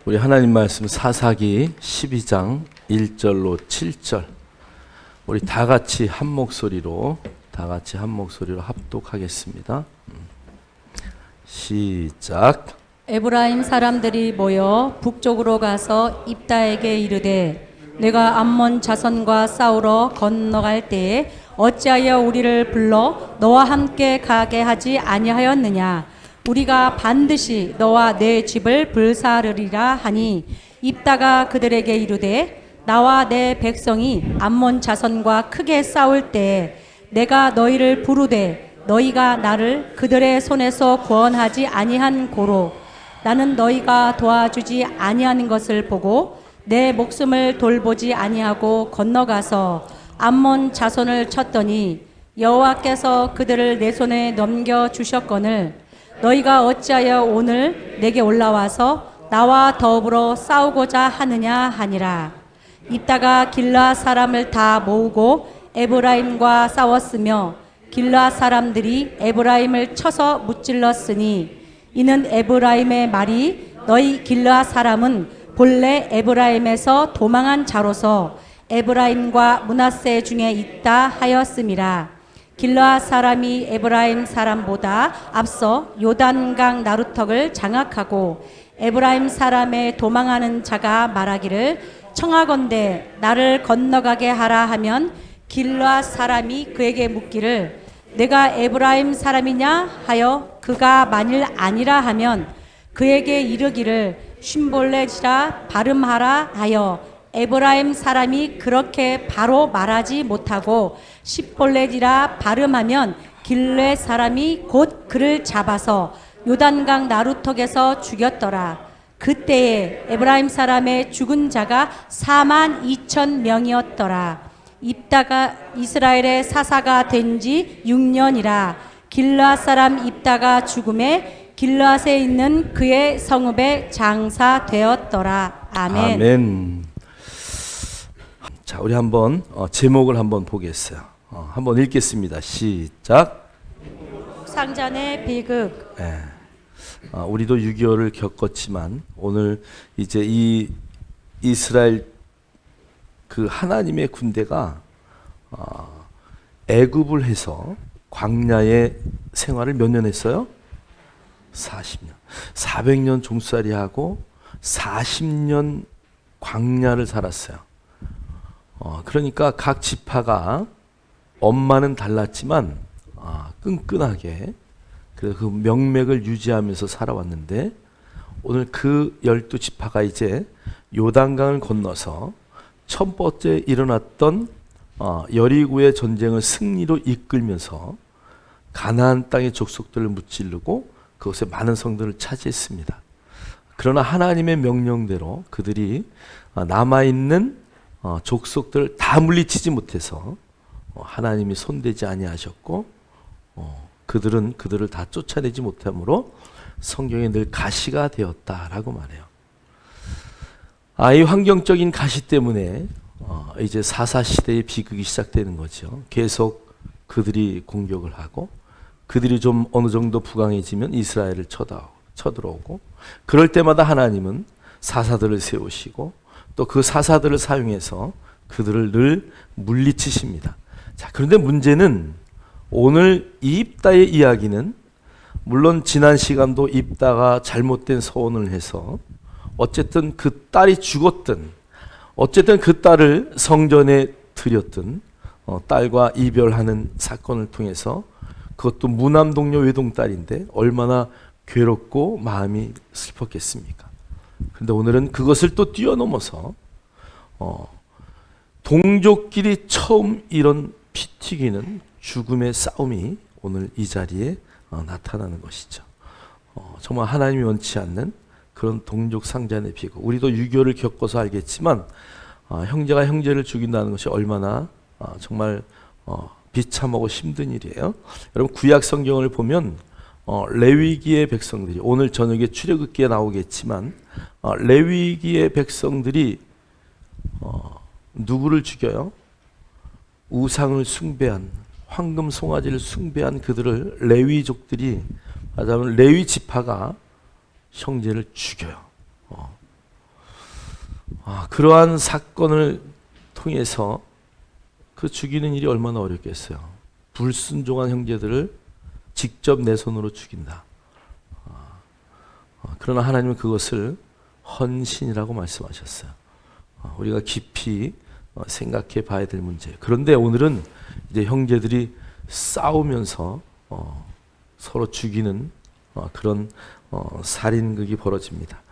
우리 하나님 말씀 사사기 12장 1절로 7절 우리 다 같이 한 목소리로 합독하겠습니다. 시작. 에브라임 사람들이 모여 북쪽으로 가서 입다에게 이르되 내가 암몬 자손과 싸우러 건너갈 때에 어찌하여 우리를 불러 너와 함께 가게 하지 아니하였느냐. 우리가 반드시 너와 내 집을 불사르리라 하니 입다가 그들에게 이르되 나와 내 백성이 암몬 자손과 크게 싸울 때에 내가 너희를 부르되 너희가 나를 그들의 손에서 구원하지 아니한 고로 나는 너희가 도와주지 아니하는 것을 보고 내 목숨을 돌보지 아니하고 건너가서 암몬 자손을 쳤더니 여호와께서 그들을 내 손에 넘겨 주셨거늘 너희가 어찌하여 오늘 내게 올라와서 나와 더불어 싸우고자 하느냐 하니라. 입다가 길르앗 사람을 다 모으고 에브라임과 싸웠으며 길르앗 사람들이 에브라임을 쳐서 무찔렀으니 이는 에브라임의 말이 너희 길르앗 사람은 본래 에브라임에서 도망한 자로서 에브라임과 므낫세 중에 있다 하였음이라. 길르앗 사람이 에브라임 사람보다 앞서 요단강 나루턱을 장악하고 에브라임 사람의 도망하는 자가 말하기를 청하건대 나를 건너가게 하라 하면 길르앗 사람이 그에게 묻기를 내가 에브라임 사람이냐 하여 그가 만일 아니라 하면 그에게 이르기를 쉰볼렛이라 발음하라 하여 에브라임 사람이 그렇게 바로 말하지 못하고 십볼렛이라 발음하면 길르앗 사람이 곧 그를 잡아서 요단강 나루턱에서 죽였더라. 그때에 에브라임 사람의 죽은 자가 42,000명이었더라. 입다가 이스라엘의 사사가 된 지 6년이라. 길르앗 사람 입다가 죽음에 길르앗에 있는 그의 성읍에 장사되었더라. 아멘. 아멘. 자, 우리 한번 제목을 한번 보겠어요. 한번 읽겠습니다. 시작. 상잔의 비극. 네. 우리도 6.25를 겪었지만 오늘 이제 이 이스라엘 그 하나님의 군대가 애굽을 해서 광야의 생활을 몇 년 했어요? 40년. 400년 종살이하고 40년 광야를 살았어요. 그러니까 각 지파가 엄마는 달랐지만 끈끈하게 그래서 그 명맥을 유지하면서 살아왔는데 오늘 그 12지파가 이제 요단강을 건너서 첫 번째 일어났던 여리고의 전쟁을 승리로 이끌면서 가나안 땅의 족속들을 무찌르고 그곳에 많은 성들을 차지했습니다. 그러나 하나님의 명령대로 그들이 남아있는 족속들을 다 물리치지 못해서 하나님이 손대지 아니하셨고 그들을 다 쫓아내지 못함으로 성경에 늘 가시가 되었다라고 말해요. 이 환경적인 가시 때문에 이제 사사시대의 비극이 시작되는 거죠. 계속 그들이 공격을 하고 그들이 좀 어느 정도 부강해지면 이스라엘을 쳐들어오고 그럴 때마다 하나님은 사사들을 세우시고 또 그 사사들을 사용해서 그들을 늘 물리치십니다. 자, 그런데 문제는 오늘 이 입다의 이야기는 물론 지난 시간도 입다가 잘못된 서원을 해서 어쨌든 그 딸이 죽었든 어쨌든 그 딸을 성전에 들였든 딸과 이별하는 사건을 통해서 그것도 무남 동료 외동딸인데 얼마나 괴롭고 마음이 슬펐겠습니까? 그런데 오늘은 그것을 또 뛰어넘어서 동족끼리 처음 이런 피 튀기는 죽음의 싸움이 오늘 이 자리에 나타나는 것이죠. 정말 하나님이 원치 않는 그런 동족 상잔의 비극. 우리도 6.25를 겪어서 알겠지만 형제가 형제를 죽인다는 것이 얼마나 정말 비참하고 힘든 일이에요. 여러분 구약 성경을 보면 레위기의 백성들이 오늘 저녁에 출애굽기에 나오겠지만 레위기의 백성들이 누구를 죽여요? 우상을 숭배한 황금 송아지를 숭배한 그들을 레위족들이 말하자면 레위 지파가 형제를 죽여요. 그러한 사건을 통해서 그 죽이는 일이 얼마나 어렵겠어요. 불순종한 형제들을 직접 내 손으로 죽인다. 그러나 하나님은 그것을 헌신이라고 말씀하셨어요. 우리가 깊이 생각해 봐야 될 문제예요. 그런데 오늘은 이제 형제들이 싸우면서 서로 죽이는 그런 살인극이 벌어집니다.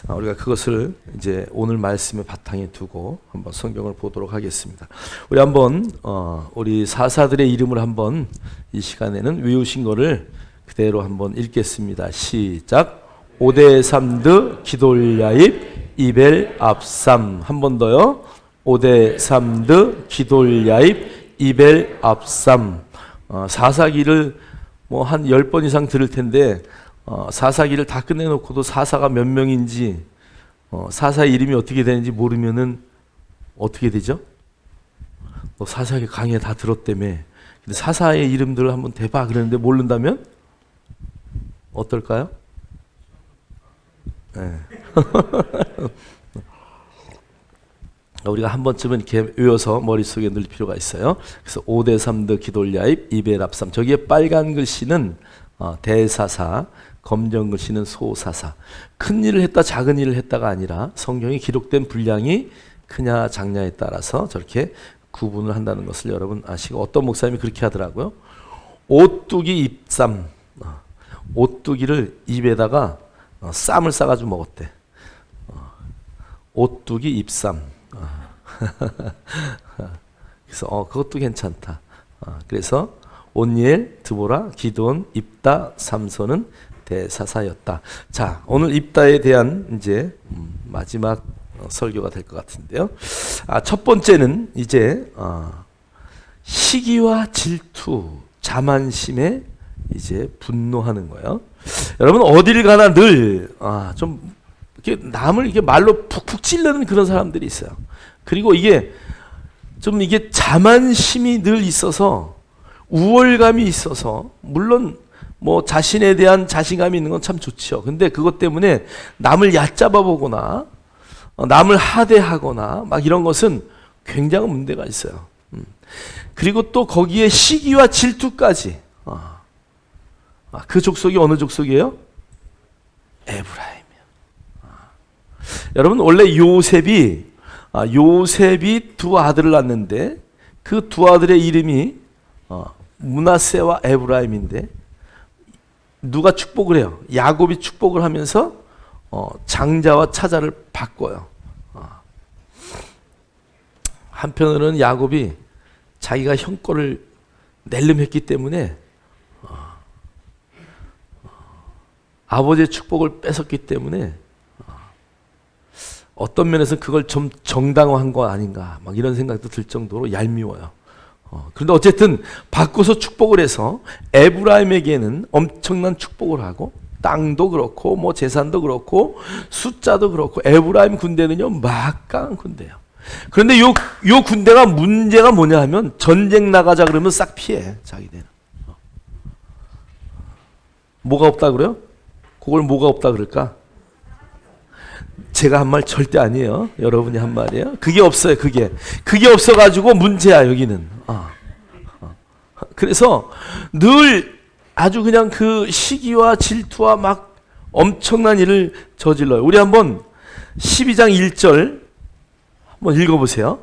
우리가 그것을 이제 오늘 말씀의 바탕에 두고 한번 성경을 보도록 하겠습니다. 우리 한번 우리 사사들의 이름을 한번 이 시간에는 외우신 거를 그대로 한번 읽겠습니다. 시작. 오데삼드, 기돌야입, 이벨, 압삼. 한 번 더요. 오데삼드, 기돌야입, 이벨, 압삼. 사사기를 뭐 한 10번 이상 들을 텐데 사사기를 다 끝내놓고도 사사가 몇 명인지 사사의 이름이 어떻게 되는지 모르면은 어떻게 되죠? 너 사사기 강의 다 들었다며. 근데 사사의 이름들을 한번 대봐 그랬는데 모른다면 어떨까요? 네. 우리가 한 번쯤은 이렇게 외워서 머릿속에 넣을 필요가 있어요. 그래서 오데삼드, 기돌야입, 이벨, 압삼. 저기에 빨간 글씨는 대사사, 검정 글씨는 소사사. 큰 일을 했다 작은 일을 했다가 아니라 성경에 기록된 분량이 크냐 작냐에 따라서 저렇게 구분을 한다는 것을 여러분 아시고, 어떤 목사님이 그렇게 하더라고요. 오뚜기 입쌈, 오뚜기를 입에다가 쌈을 싸가지고 먹었대. 오뚜기 입쌈. 그래서 그것도 괜찮다. 그래서 온니엘, 드보라, 기드온, 입다, 삼손은 대사사였다. 자, 오늘 입다에 대한 이제 마지막 설교가 될 것 같은데요. 첫 번째는 이제 시기와 질투, 자만심에 이제 분노하는 거예요. 여러분 어딜 가나 늘 좀 이렇게 남을 이렇게 말로 푹푹 찌르는 그런 사람들이 있어요. 그리고 이게 좀 이게 자만심이 늘 있어서 우월감이 있어서, 물론 뭐 자신에 대한 자신감이 있는 건 참 좋죠. 근데 그것 때문에 남을 얕잡아 보거나 남을 하대하거나 막 이런 것은 굉장한 문제가 있어요. 그리고 또 거기에 시기와 질투까지. 그 족속이 어느 족속이에요? 에브라임이요. 여러분 원래 요셉이 두 아들을 낳는데 그 두 아들의 이름이 므낫세와 에브라임인데 누가 축복을 해요? 야곱이 축복을 하면서 장자와 차자를 바꿔요. 한편으로는 야곱이 자기가 형 거를 낼름했기 때문에 아버지의 축복을 뺏었기 때문에 어떤 면에서 그걸 좀 정당화한 거 아닌가 막 이런 생각도 들 정도로 얄미워요. 그런데 어쨌든 바꿔서 축복을 해서 에브라임에게는 엄청난 축복을 하고, 땅도 그렇고 뭐 재산도 그렇고 숫자도 그렇고, 에브라임 군대는요 막강한 군대예요. 그런데 요 군대가 문제가 뭐냐 하면 전쟁 나가자 그러면 싹 피해 자기들은. 뭐가 없다 그래요? 그걸 뭐가 없다 그럴까? 제가 한 말 절대 아니에요. 여러분이 한 말이에요. 그게 없어요. 그게 없어가지고 문제야 여기는. 그래서 늘 아주 그냥 그 시기와 질투와 막 엄청난 일을 저질러요. 우리 한번 12장 1절 한번 읽어보세요.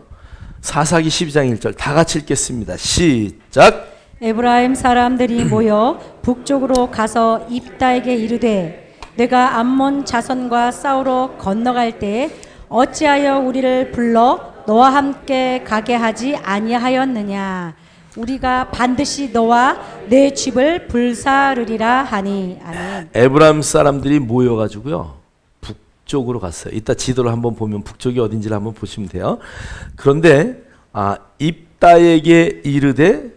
사사기 12장 1절 다 같이 읽겠습니다. 시작. 에브라임 사람들이 모여 북쪽으로 가서 입다에게 이르되, 내가 암몬 자손과 싸우러 건너갈 때 어찌하여 우리를 불러 너와 함께 가게 하지 아니하였느냐? 우리가 반드시 너와 내 집을 불사르리라 하니. 아멘. 에브라임 사람들이 모여가지고요 북쪽으로 갔어요. 이따 지도를 한번 보면 북쪽이 어딘지를 한번 보시면 돼요. 그런데 입다에게 이르되,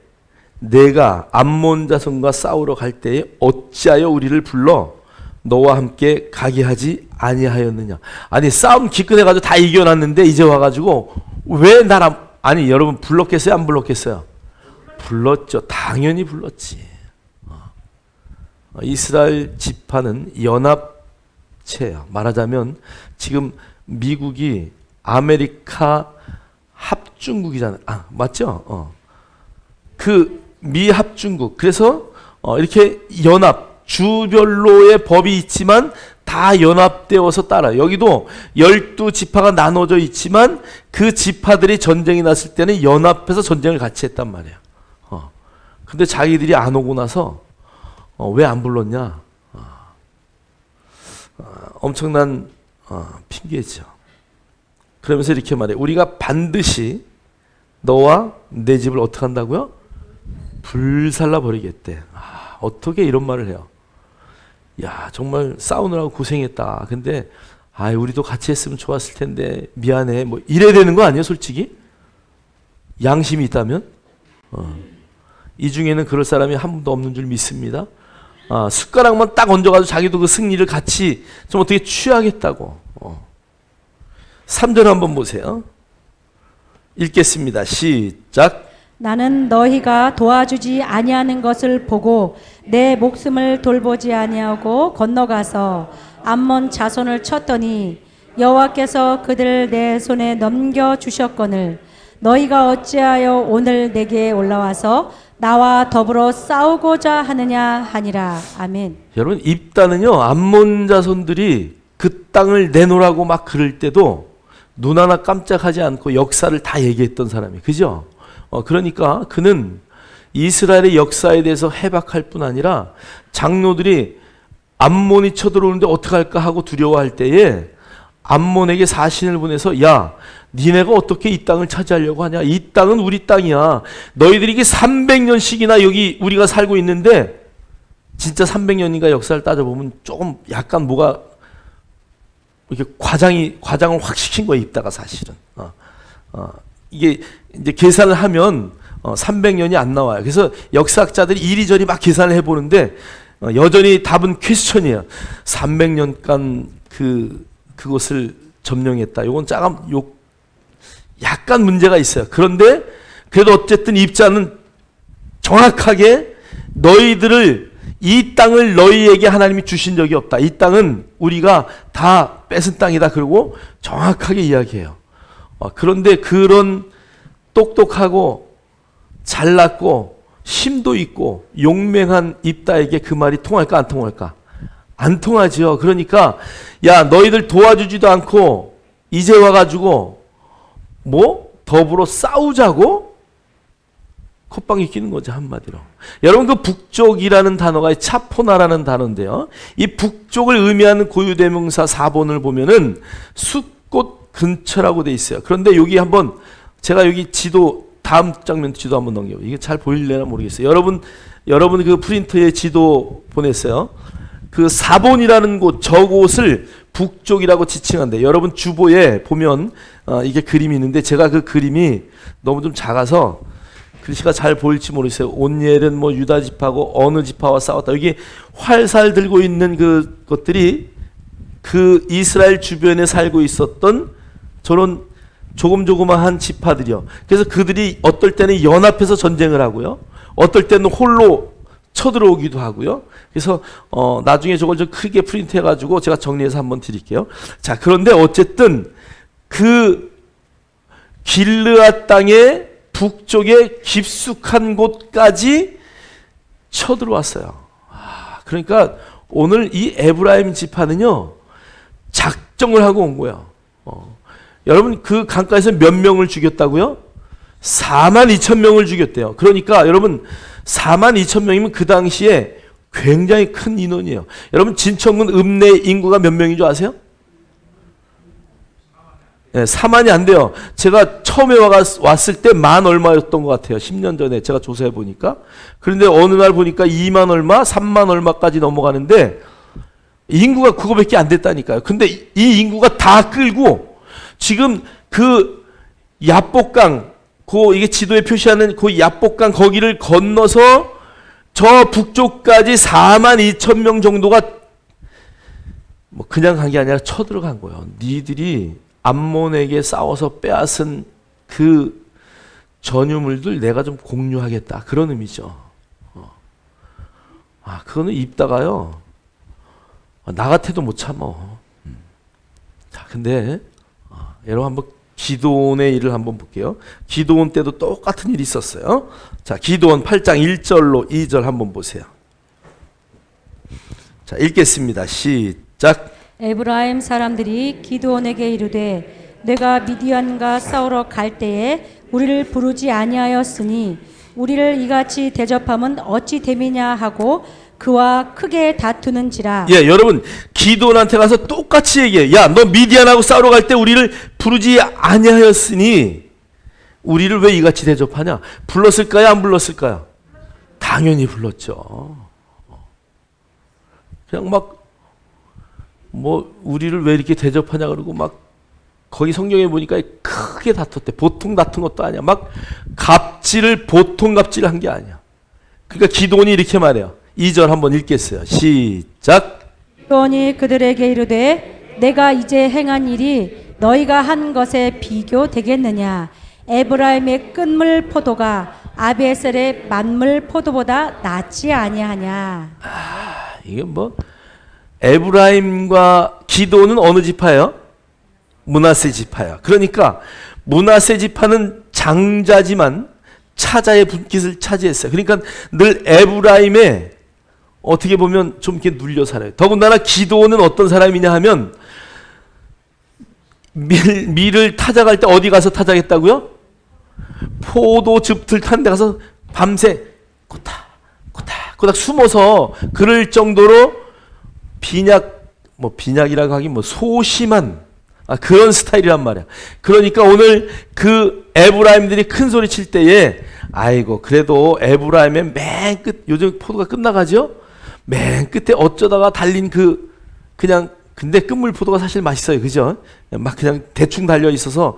내가 암몬 자손과 싸우러 갈 때에 어찌하여 우리를 불러 너와 함께 가게 하지 아니하였느냐. 아니 싸움 기껏해가지고 다 이겨놨는데 이제 와가지고 왜 나랑, 아니 여러분 불렀겠어요 안 불렀겠어요? 불렀죠. 당연히 불렀지. 이스라엘 지파는 연합체야. 말하자면 지금 미국이 아메리카 합중국이잖아요. 아, 맞죠? 그 미합중국. 그래서 이렇게 연합, 주별로의 법이 있지만 다 연합되어서 따라. 여기도 12지파가 나눠져 있지만 그 지파들이 전쟁이 났을 때는 연합해서 전쟁을 같이 했단 말이에요. 근데 자기들이 안 오고 나서 왜 안 불렀냐? 엄청난 핑계죠. 그러면서 이렇게 말해. 우리가 반드시 너와 내 집을 어떻게 한다고요? 불살라 버리겠대. 어떻게 이런 말을 해요? 야, 정말 싸우느라고 고생했다. 근데 우리도 같이 했으면 좋았을 텐데 미안해. 뭐 이래야 되는 거 아니에요, 솔직히? 양심이 있다면? 이 중에는 그럴 사람이 한 분도 없는 줄 믿습니다. 숟가락만 딱 얹어가지고 자기도 그 승리를 같이 좀 어떻게 취하겠다고. 3절 한번 보세요. 읽겠습니다. 시작. 나는 너희가 도와주지 아니하는 것을 보고 내 목숨을 돌보지 아니하고 건너가서 암몬 자손을 쳤더니 여호와께서 그들을 내 손에 넘겨 주셨거늘 너희가 어찌하여 오늘 내게 올라와서 나와 더불어 싸우고자 하느냐 하니라. 아멘. 여러분, 입다는요, 암몬 자손들이 그 땅을 내놓으라고 막 그럴 때도 눈 하나 깜짝하지 않고 역사를 다 얘기했던 사람이, 그죠? 그러니까 그는 이스라엘의 역사에 대해서 해박할 뿐 아니라 장로들이 암몬이 쳐들어오는데 어떡할까 하고 두려워할 때에 암몬에게 사신을 보내서 야, 니네가 어떻게 이 땅을 차지하려고 하냐? 이 땅은 우리 땅이야. 너희들이 이게 300년씩이나 여기 우리가 살고 있는데 진짜 300년인가 역사를 따져보면 조금 약간 뭐가 이렇게 과장을 확 시킨 거예요, 입다가 사실은. 이게 이제 계산을 하면 300년이 안 나와요. 그래서 역사학자들이 이리저리 막 계산을 해보는데 여전히 답은 퀘스천이에요. 300년간 그것을 점령했다. 요건 약간 문제가 있어요. 그런데 그래도 어쨌든 입자는 정확하게 너희들을 이 땅을 너희에게 하나님이 주신 적이 없다. 이 땅은 우리가 다 뺏은 땅이다. 그리고 정확하게 이야기해요. 그런데 그런 똑똑하고 잘났고 심도 있고 용맹한 입다에게 그 말이 통할까 안 통할까? 안 통하죠. 그러니까 야, 너희들 도와주지도 않고 이제 와가지고 뭐 더불어 싸우자고? 콧방귀 끼는 거죠, 한마디로. 여러분, 그 북쪽이라는 단어가 차포나라는 단어인데요. 이 북쪽을 의미하는 고유대명사 4번을 보면은 숫꽃 근처라고 돼 있어요. 그런데 여기 한번 제가 여기 지도 다음 장면 지도 한번 넘겨요. 이게 잘 보일려나 모르겠어요. 여러분 그 프린터에 지도 보냈어요. 그 4번이라는 곳, 저곳을 북쪽이라고 지칭한대. 여러분 주보에 보면 이게 그림이 있는데 제가 그 그림이 너무 좀 작아서 글씨가 잘 보일지 모르겠어요. 온니엘은 뭐 유다 지파고 어느 지파와 싸웠다. 여기 활살 들고 있는 그것들이 그 이스라엘 주변에 살고 있었던 저런 조그마한 지파들이요. 그래서 그들이 어떨 때는 연합해서 전쟁을 하고요. 어떨 때는 홀로 쳐들어오기도 하고요. 그래서 나중에 저걸 좀 크게 프린트해가지고 제가 정리해서 한번 드릴게요. 자, 그런데 어쨌든 그 길르앗 땅의 북쪽에 깊숙한 곳까지 쳐들어왔어요. 그러니까 오늘 이 에브라임 지파는요, 작정을 하고 온 거예요. 여러분, 그 강가에서 몇 명을 죽였다고요? 42,000명을 죽였대요. 그러니까 여러분, 42,000명이면 그 당시에 굉장히 큰 인원이에요. 여러분, 진천군 읍내 인구가 몇 명인 줄 아세요? 네, 4만이 안 돼요. 제가 처음에 왔을 때 만 얼마였던 것 같아요. 10년 전에 제가 조사해 보니까. 그런데 어느 날 보니까 2만 얼마, 3만 얼마까지 넘어가는데 인구가 그거밖에 안 됐다니까요. 근데 이 인구가 다 끌고 지금 그 야복강, 이게 지도에 표시하는 그 야복강 거기를 건너서 저 북쪽까지 42,000명 정도가 뭐 그냥 간 게 아니라 쳐들어간 거예요. 니들이 암몬에게 싸워서 빼앗은 그 전유물들 내가 좀 공유하겠다. 그런 의미죠. 그거는 입다가요. 나 같아도 못 참어. 자, 근데 여러분 한번 기드온의 일을 한번 볼게요. 기드온 때도 똑같은 일이 있었어요. 자, 기드온 8장 1절로 2절 한번 보세요. 자, 읽겠습니다. 시작. 에브라임 사람들이 기드온에게 이르되 내가 미디안과 싸우러 갈 때에 우리를 부르지 아니하였으니 우리를 이같이 대접함은 어찌 됨이냐 하고 그와 크게 다투는지라. 예, 여러분 기드온한테 가서 똑같이 얘기해요. 야, 너 미디안하고 싸우러 갈 때 우리를 부르지 아니하였으니 우리를 왜 이같이 대접하냐? 불렀을까요? 안 불렀을까요? 당연히 불렀죠. 그냥 막 뭐 우리를 왜 이렇게 대접하냐 그러고 막 거기 성경에 보니까 크게 다퉜대. 보통 다툰 것도 아니야. 막 갑질을 보통 갑질을 한 게 아니야. 그러니까 기드온이 이렇게 말해요. 2절 한번 읽겠어요. 시작. 기드온이 그들에게 이르되 내가 이제 행한 일이 너희가 한 것에 비교되겠느냐. 에브라임의 끝물 포도가 아비에셀의 만물 포도보다 낫지 아니하냐. 이게 뭐 에브라임과 기드온은 어느 지파예요? 므낫세 지파야. 그러니까 므낫세 지파는 장자지만 차자의 분깃을 차지했어요. 그러니까 늘 에브라임에 어떻게 보면 좀 이렇게 눌려 살아요. 더군다나 기드온은 어떤 사람이냐 하면 밀을 타작할 때 어디 가서 타작했다고요? 포도즙들 탄 데 가서 밤새 꼬닥꼬닥 숨어서 그럴 정도로 빈약이라고 하긴 뭐 소심한 그런 스타일이란 말이야. 그러니까 오늘 그 에브라임들이 큰 소리 칠 때에 아이고 그래도 에브라임의 맨 끝, 요즘 포도가 끝나가죠? 맨 끝에 어쩌다가 달린 그냥 근데 끝물 포도가 사실 맛있어요. 그죠? 막 그냥 대충 달려 있어서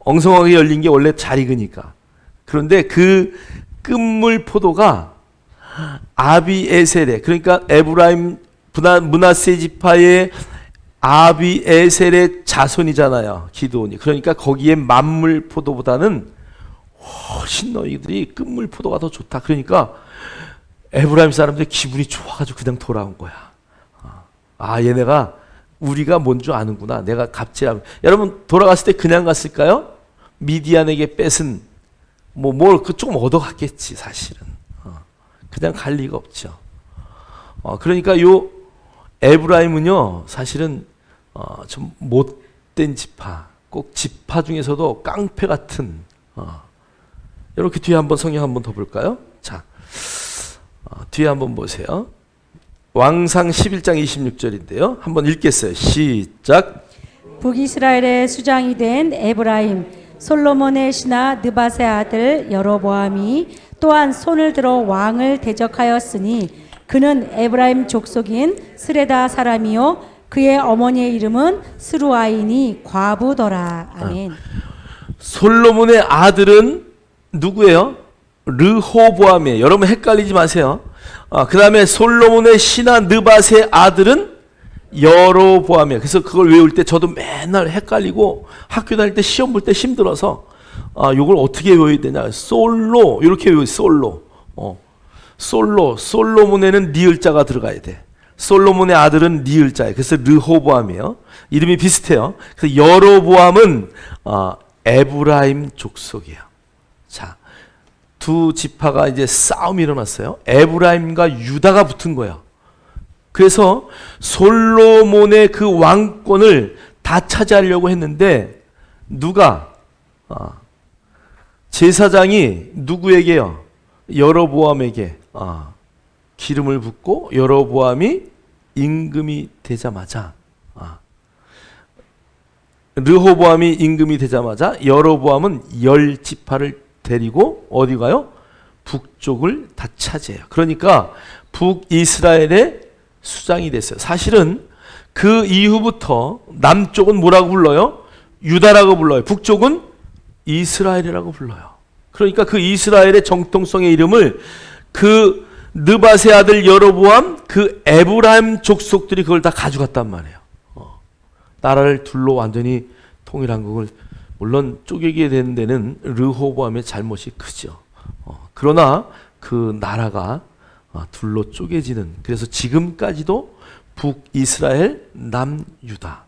엉성하게 열린 게 원래 잘 익으니까. 그런데 그 끝물 포도가 아비에셀의, 그러니까 에브라임 므낫세 지파의 아비에셀의 자손이잖아요. 기드온이. 그러니까 거기에 만물 포도보다는 훨씬 너희들이 끝물 포도가 더 좋다. 그러니까 에브라임 사람들 기분이 좋아가지고 그냥 돌아온 거야. 얘네가 우리가 뭔 줄 아는구나. 내가 갑질하면. 여러분 돌아갔을 때 그냥 갔을까요? 미디안에게 뺏은 뭘 조금 얻어갔겠지 사실은. 그냥 갈 리가 없죠. 그러니까 요 에브라임은요 사실은 좀 못된 지파, 꼭 지파 중에서도 깡패 같은. 이렇게 뒤에 한번 성경 한번 더 볼까요? 자, 뒤에 한번 보세요. 왕상 11장 26절인데요. 한번 읽겠어요. 시작. 북이스라엘의 수장이 된 에브라임 솔로몬의 신하 느밧의 아들 여로보암이 또한 손을 들어 왕을 대적하였으니 그는 에브라임 족속인 스레다 사람이요 그의 어머니의 이름은 스루아인이 과부더라. 아멘. 솔로몬의 아들은 누구예요? 르호보암이에요. 여러분 헷갈리지 마세요. 그 다음에 솔로몬의 신하 느밧의 아들은 여로보암이에요. 그래서 그걸 외울 때 저도 맨날 헷갈리고 학교 다닐 때 시험 볼 때 힘들어서 이걸 어떻게 외워야 되냐. 솔로 이렇게 외워요. 솔로몬에는 니을자가 들어가야 돼. 솔로몬의 아들은 니을자예요. 그래서 르호보암이에요. 이름이 비슷해요. 그래서 여로보암은 에브라임 족속이에요. 자, 두 지파가 이제 싸움이 일어났어요. 에브라임과 유다가 붙은 거예요. 그래서 솔로몬의 그 왕권을 다 차지하려고 했는데 누가 제사장이 누구에게요? 여로보암에게 기름을 붓고 여로보암이 임금이 되자마자 르호보암이 임금이 되자마자 여로보암은 10지파를 데리고 어디 가요? 북쪽을 다 차지해요. 그러니까 북이스라엘의 수장이 됐어요. 사실은 그 이후부터 남쪽은 뭐라고 불러요? 유다라고 불러요. 북쪽은 이스라엘이라고 불러요. 그러니까 그 이스라엘의 정통성의 이름을 그 느밧의 아들 여로보암, 그 에브라임 족속들이 그걸 다 가져갔단 말이에요. 나라를 둘러 완전히 통일한 것을 물론 쪼개게 된 데는 르호보암의 잘못이 크죠. 그러나 그 나라가 둘로 쪼개지는, 그래서 지금까지도 북이스라엘, 남유다.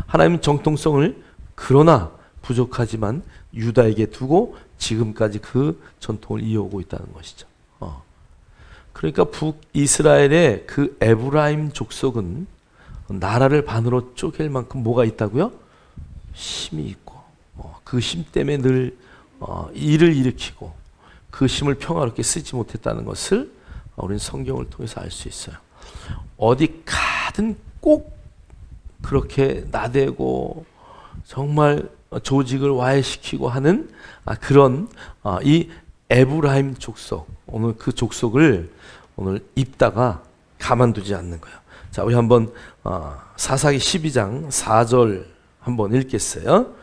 하나님 정통성을 그러나 부족하지만 유다에게 두고 지금까지 그 전통을 이어오고 있다는 것이죠. 그러니까 북이스라엘의 그 에브라임 족속은 나라를 반으로 쪼갤 만큼 뭐가 있다고요? 힘이 있고 그 힘 때문에 늘 일을 일으키고 그 힘을 평화롭게 쓰지 못했다는 것을 우리는 성경을 통해서 알 수 있어요. 어디 가든 꼭 그렇게 나대고 정말 조직을 와해시키고 하는 그런 이 에브라임 족속, 오늘 그 족속을 오늘 입다가 가만두지 않는 거예요. 자, 우리 한번 사사기 12장 4절 한번 읽겠어요.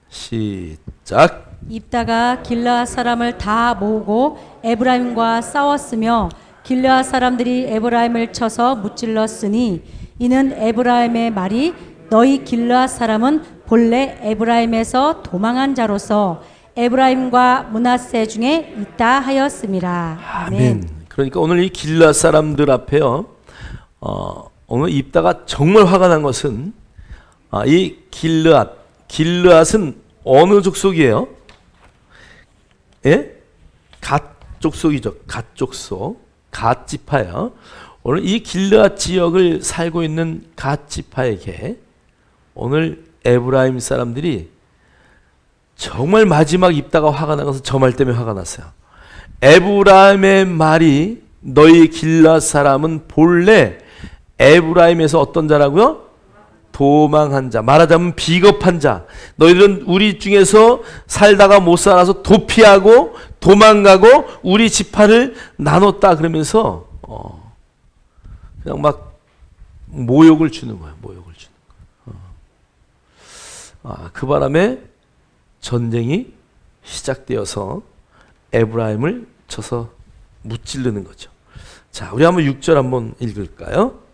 시작. 입다가 길르앗 사람을 다 모으고 에브라임과 싸웠으며 길르앗 사람들이 에브라임을 쳐서 무찔렀으니 이는 에브라임의 말이 너희 길르앗 사람은 본래 에브라임에서 도망한 자로서 에브라임과 므낫세 중에 있다 하였음이라. 아멘. 그러니까 오늘 이 길르앗 사람들 앞에요. 오늘 입다가 정말 화가 난 것은 이 길르앗은 어느 족속이에요? 예? 갓 족속이죠. 갓 족속, 갓 지파예요. 오늘 이 길르앗 지역을 살고 있는 갓 지파에게 오늘 에브라임 사람들이 정말 마지막 입다가 화가 나서 저 말 때문에 화가 났어요. 에브라임의 말이 너희 길르앗 사람은 본래 에브라임에서 어떤 자라고요? 도망한 자, 말하자면 비겁한 자. 너희들은 우리 중에서 살다가 못 살아서 도피하고 도망가고 우리 지파를 나눴다 그러면서 그냥 막 모욕을 주는 거야. 모욕을 주는 거야. 그 바람에 전쟁이 시작되어서 에브라임을 쳐서 무찌르는 거죠. 자, 우리 한번 6절 한번 읽을까요?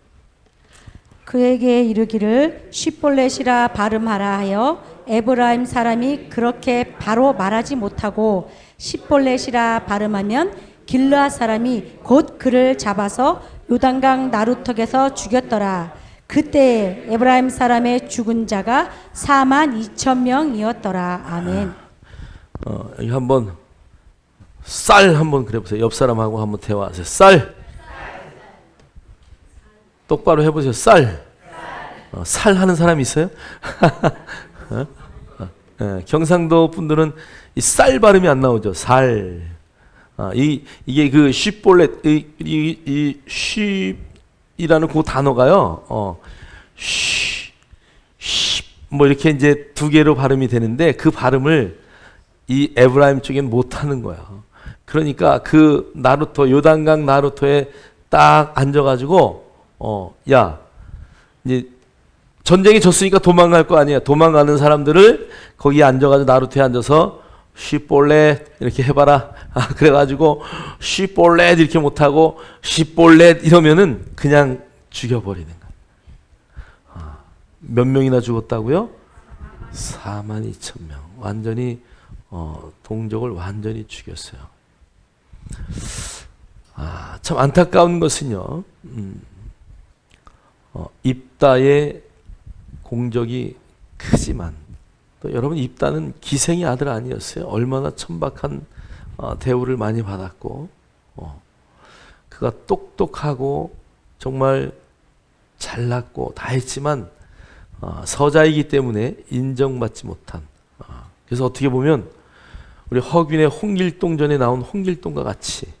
그에게 이르기를 시볼렛이라 발음하라 하여 에브라임 사람이 그렇게 바로 말하지 못하고 시볼렛이라 발음하면 길르앗 사람이 곧 그를 잡아서 요단강 나루턱에서 죽였더라. 그때 에브라임 사람의 죽은 자가 42,000명이었더라. 아멘. 여기 한번 쌀 한번 그려보세요. 옆 사람하고 한번 대화하세요. 쌀. 똑바로 해보세요. 쌀. 살 하는 사람 있어요? 경상도 분들은 이 쌀 발음이 안 나오죠. 살. 이게 그 쉬볼렛 이 쉬이라는 그 단어가요. 뭐 이렇게 이제 두 개로 발음이 되는데 그 발음을 이 에브라임 쪽엔 못 하는 거야. 그러니까 그 나루토 요단강 나루토에 딱 앉아가지고 야, 이제 전쟁이 졌으니까 도망갈 거 아니야. 도망가는 사람들을 거기 앉아가지고 나루토에 앉아서 쉬볼렛 이렇게 해봐라. 그래가지고 쉬볼렛 이렇게 못하고 쉬볼렛 이러면은 그냥 죽여버리는 거야. 몇 명이나 죽었다고요? 42,000명. 완전히 동족을 완전히 죽였어요. 참 안타까운 것은요. 입다의 공적이 크지만 또 여러분 입다는 기생의 아들 아니었어요? 얼마나 천박한 대우를 많이 받았고 그가 똑똑하고 정말 잘났고 다 했지만 서자이기 때문에 인정받지 못한 그래서 어떻게 보면 우리 허균의 홍길동전에 나온 홍길동과 같이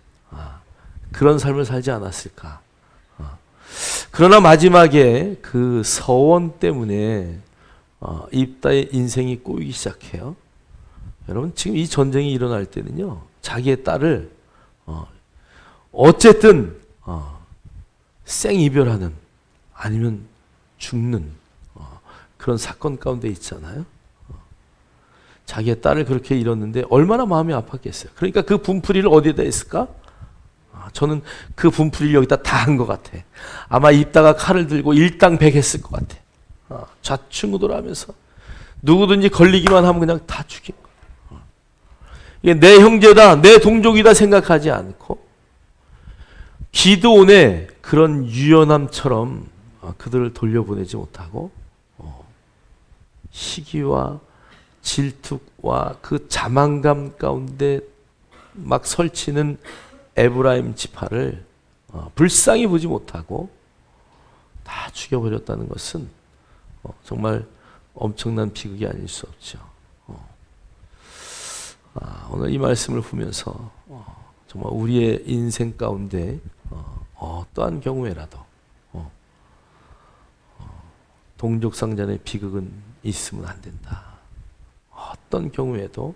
그런 삶을 살지 않았을까. 그러나 마지막에 그 서원 때문에 입다의 인생이 꼬이기 시작해요. 여러분 지금 이 전쟁이 일어날 때는요. 자기의 딸을 어쨌든 생이별하는 아니면 죽는 그런 사건 가운데 있잖아요. 자기의 딸을 그렇게 잃었는데 얼마나 마음이 아팠겠어요. 그러니까 그 분풀이를 어디에다 했을까? 저는 그 분풀이를 여기다 다 한 것 같아. 아마 입다가 칼을 들고 일당백했을 것 같아. 좌충우돌하면서 누구든지 걸리기만 하면 그냥 다 죽인 거야. 이게 내 형제다, 내 동족이다 생각하지 않고 기드온의 그런 유연함처럼 그들을 돌려보내지 못하고 시기와 질투와 그 자만감 가운데 막 설치는 에브라임 지파를 불쌍히 보지 못하고 다 죽여버렸다는 것은 정말 엄청난 비극이 아닐 수 없죠. 오늘 이 말씀을 보면서 정말 우리의 인생 가운데 어떠한 경우에라도 동족상잔의 비극은 있으면 안 된다. 어떤 경우에도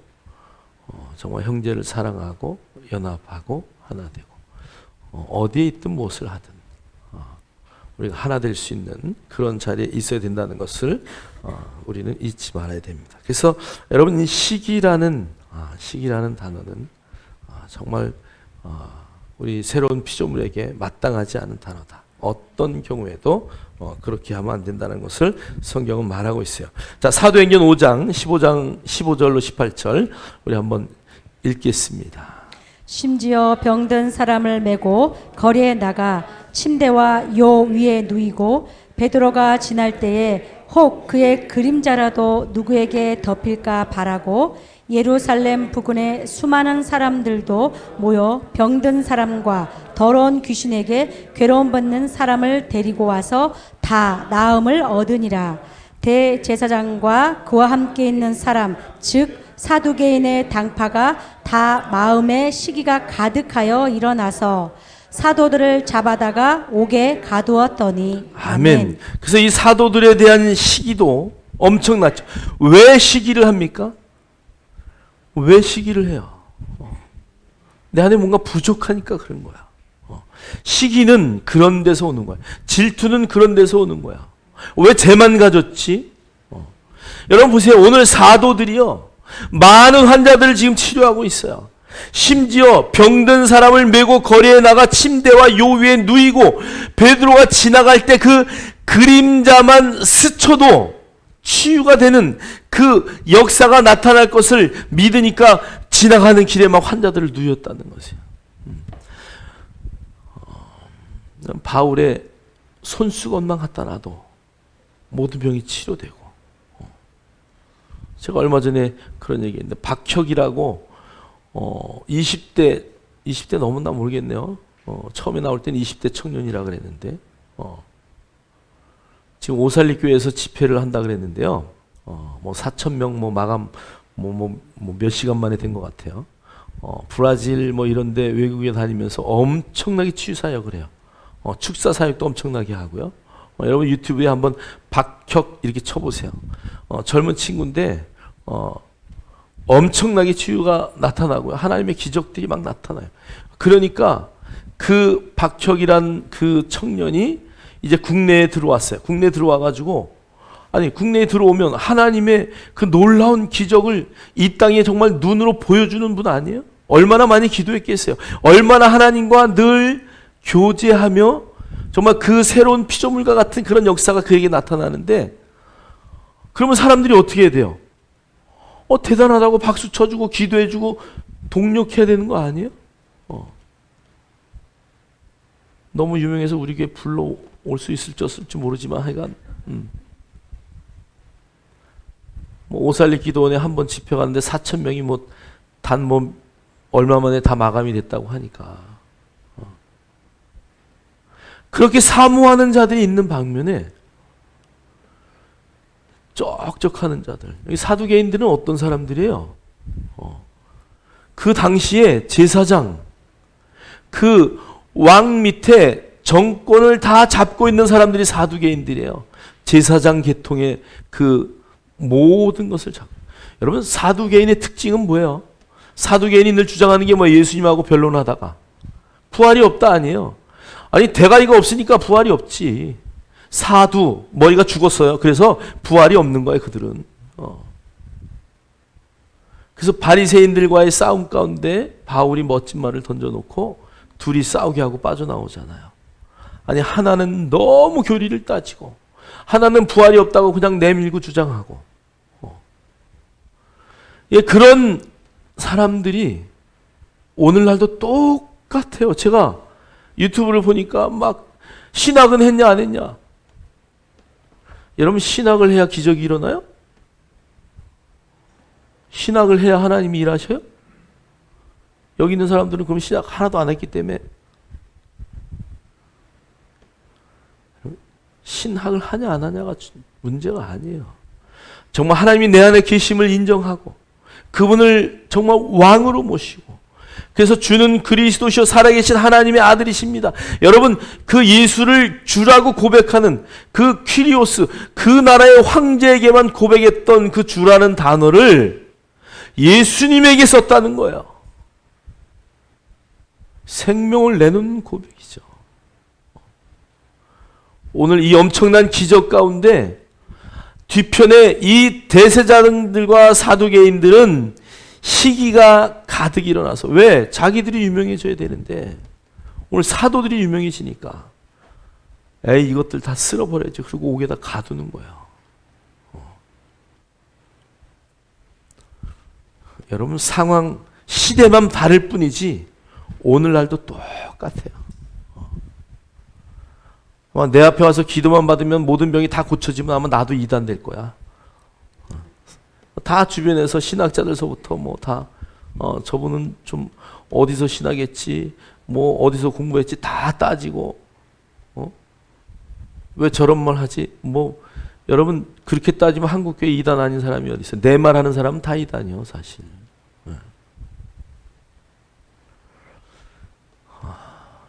정말 형제를 사랑하고 연합하고 하나 되고 어디에 있든 무엇을 하든 우리가 하나 될 수 있는 그런 자리에 있어야 된다는 것을 우리는 잊지 말아야 됩니다. 그래서 여러분 이 시기라는 단어는 정말 우리 새로운 피조물에게 마땅하지 않은 단어다. 어떤 경우에도 그렇게 하면 안 된다는 것을 성경은 말하고 있어요. 자, 사도행전 5장 15절로 18절 우리 한번 읽겠습니다. 심지어 병든 사람을 메고 거리에 나가 침대와 요 위에 누이고 베드로가 지날 때에 혹 그의 그림자라도 누구에게 덮일까 바라고 예루살렘 부근에 수많은 사람들도 모여 병든 사람과 더러운 귀신에게 괴로움 받는 사람을 데리고 와서 다 나음을 얻으니라. 대제사장과 그와 함께 있는 사람 즉 사두개인의 당파가 다 마음에 시기가 가득하여 일어나서 사도들을 잡아다가 옥에 가두었더니 아멘. 그래서 이 사도들에 대한 시기도 엄청났죠. 왜 시기를 합니까? 왜 시기를 해요? 내 안에 뭔가 부족하니까 그런 거야. 시기는 그런 데서 오는 거야. 질투는 그런 데서 오는 거야. 왜 쟤만 가졌지? 여러분 보세요. 오늘 사도들이요. 많은 환자들을 지금 치료하고 있어요. 심지어 병든 사람을 메고 거리에 나가 침대와 요 위에 누이고 베드로가 지나갈 때 그 그림자만 스쳐도 치유가 되는 그 역사가 나타날 것을 믿으니까 지나가는 길에 막 환자들을 누였다는 것이에요. 바울의 손수건만 갖다 놔도 모든 병이 치료되고 제가 얼마 전에 그런 얘기했는데 박혁이라고 20대 넘었나 모르겠네요. 처음에 나올 때는 20대 청년이라 그랬는데 지금 오살리 교회에서 집회를 한다 그랬는데요. 뭐 4,000명 뭐 마감 몇 시간 만에 된 것 같아요. 브라질 뭐 이런데 외국에 다니면서 엄청나게 치유 사역을 해요. 축사 사역도 엄청나게 하고요. 여러분 유튜브에 한번 박혁 이렇게 쳐보세요. 젊은 친구인데 엄청나게 치유가 나타나고요. 하나님의 기적들이 막 나타나요. 그러니까 그 박혁이란 그 청년이 이제 국내에 들어왔어요. 국내에 들어와가지고 국내에 들어오면 하나님의 그 놀라운 기적을 이 땅에 정말 눈으로 보여주는 분 아니에요? 얼마나 많이 기도했겠어요. 얼마나 하나님과 늘 교제하며 정말 그 새로운 피조물과 같은 그런 역사가 그에게 나타나는데 그러면 사람들이 어떻게 해야 돼요? 대단하다고 박수 쳐주고 기도해주고 동력해야 되는 거 아니에요? 너무 유명해서 우리 교회 불러올 수 있을지 없을지 모르지만 하여간 뭐 오살리 기도원에 한번 집회 갔는데 4,000명이 단 얼마 만에 다 마감이 됐다고 하니까 그렇게 사모하는 자들이 있는 방면에 쩍쩍하는 자들. 여기 사두개인들은 어떤 사람들이에요? 그 당시에 제사장, 그 왕 밑에 정권을 다 잡고 있는 사람들이 사두개인들이에요. 제사장 계통의 그 모든 것을 잡고. 여러분 사두개인의 특징은 뭐예요? 사두개인이 늘 주장하는 게 예수님하고 변론하다가 부활이 없다 아니에요. 대가리가 없으니까 부활이 없지. 사두, 머리가 죽었어요. 그래서 부활이 없는 거예요, 그들은. 그래서 바리새인들과의 싸움 가운데 바울이 멋진 말을 던져놓고 둘이 싸우게 하고 빠져나오잖아요. 하나는 너무 교리를 따지고 하나는 부활이 없다고 그냥 내밀고 주장하고 그런 사람들이 오늘날도 똑같아요. 제가 유튜브를 보니까 막 신학은 했냐 안 했냐. 여러분 신학을 해야 기적이 일어나요? 신학을 해야 하나님이 일하셔요? 여기 있는 사람들은 그럼 신학 하나도 안 했기 때문에 신학을 하냐 안 하냐가 문제가 아니에요. 정말 하나님이 내 안에 계심을 인정하고 그분을 정말 왕으로 모시고, 그래서 주는 그리스도시요 살아계신 하나님의 아들이십니다. 여러분, 그 예수를 주라고 고백하는 그 퀴리오스, 그 나라의 황제에게만 고백했던 그 주라는 단어를 예수님에게 썼다는 거예요. 생명을 내놓는 고백이죠. 오늘 이 엄청난 기적 가운데 뒤편에 이 대제사장들과 사두개인들은 시기가 가득 일어나서, 왜? 자기들이 유명해져야 되는데 오늘 사도들이 유명해지니까 에이 이것들 다 쓸어버려야지, 그리고 옥에다 가두는 거예요. 여러분, 상황 시대만 다를 뿐이지 오늘날도 똑같아요. 내 앞에 와서 기도만 받으면 모든 병이 다 고쳐지면 아마 나도 이단 될 거야. 다 주변에서 신학자들서부터 뭐 다 저분은 좀 어디서 신학했지, 뭐 어디서 공부했지 다 따지고, 왜 저런 말 하지? 뭐 여러분, 그렇게 따지면 한국교회 이단 아닌 사람이 어디 있어요? 내 말 하는 사람은 다 이단이요, 사실.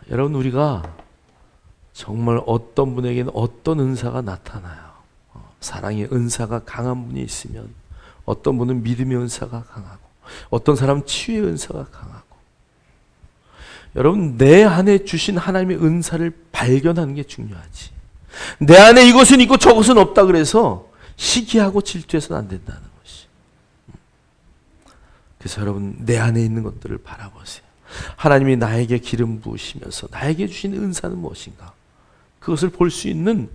여러분, 우리가 정말 어떤 분에게는 어떤 은사가 나타나요. 사랑의 은사가 강한 분이 있으면 어떤 분은 믿음의 은사가 강하고, 어떤 사람은 치유의 은사가 강하고. 여러분, 내 안에 주신 하나님의 은사를 발견하는 게 중요하지. 내 안에 이것은 있고 저것은 없다 그래서 시기하고 질투해서는 안 된다는 것이. 그래서 여러분, 내 안에 있는 것들을 바라보세요. 하나님이 나에게 기름 부으시면서 나에게 주신 은사는 무엇인가? 그것을 볼 수 있는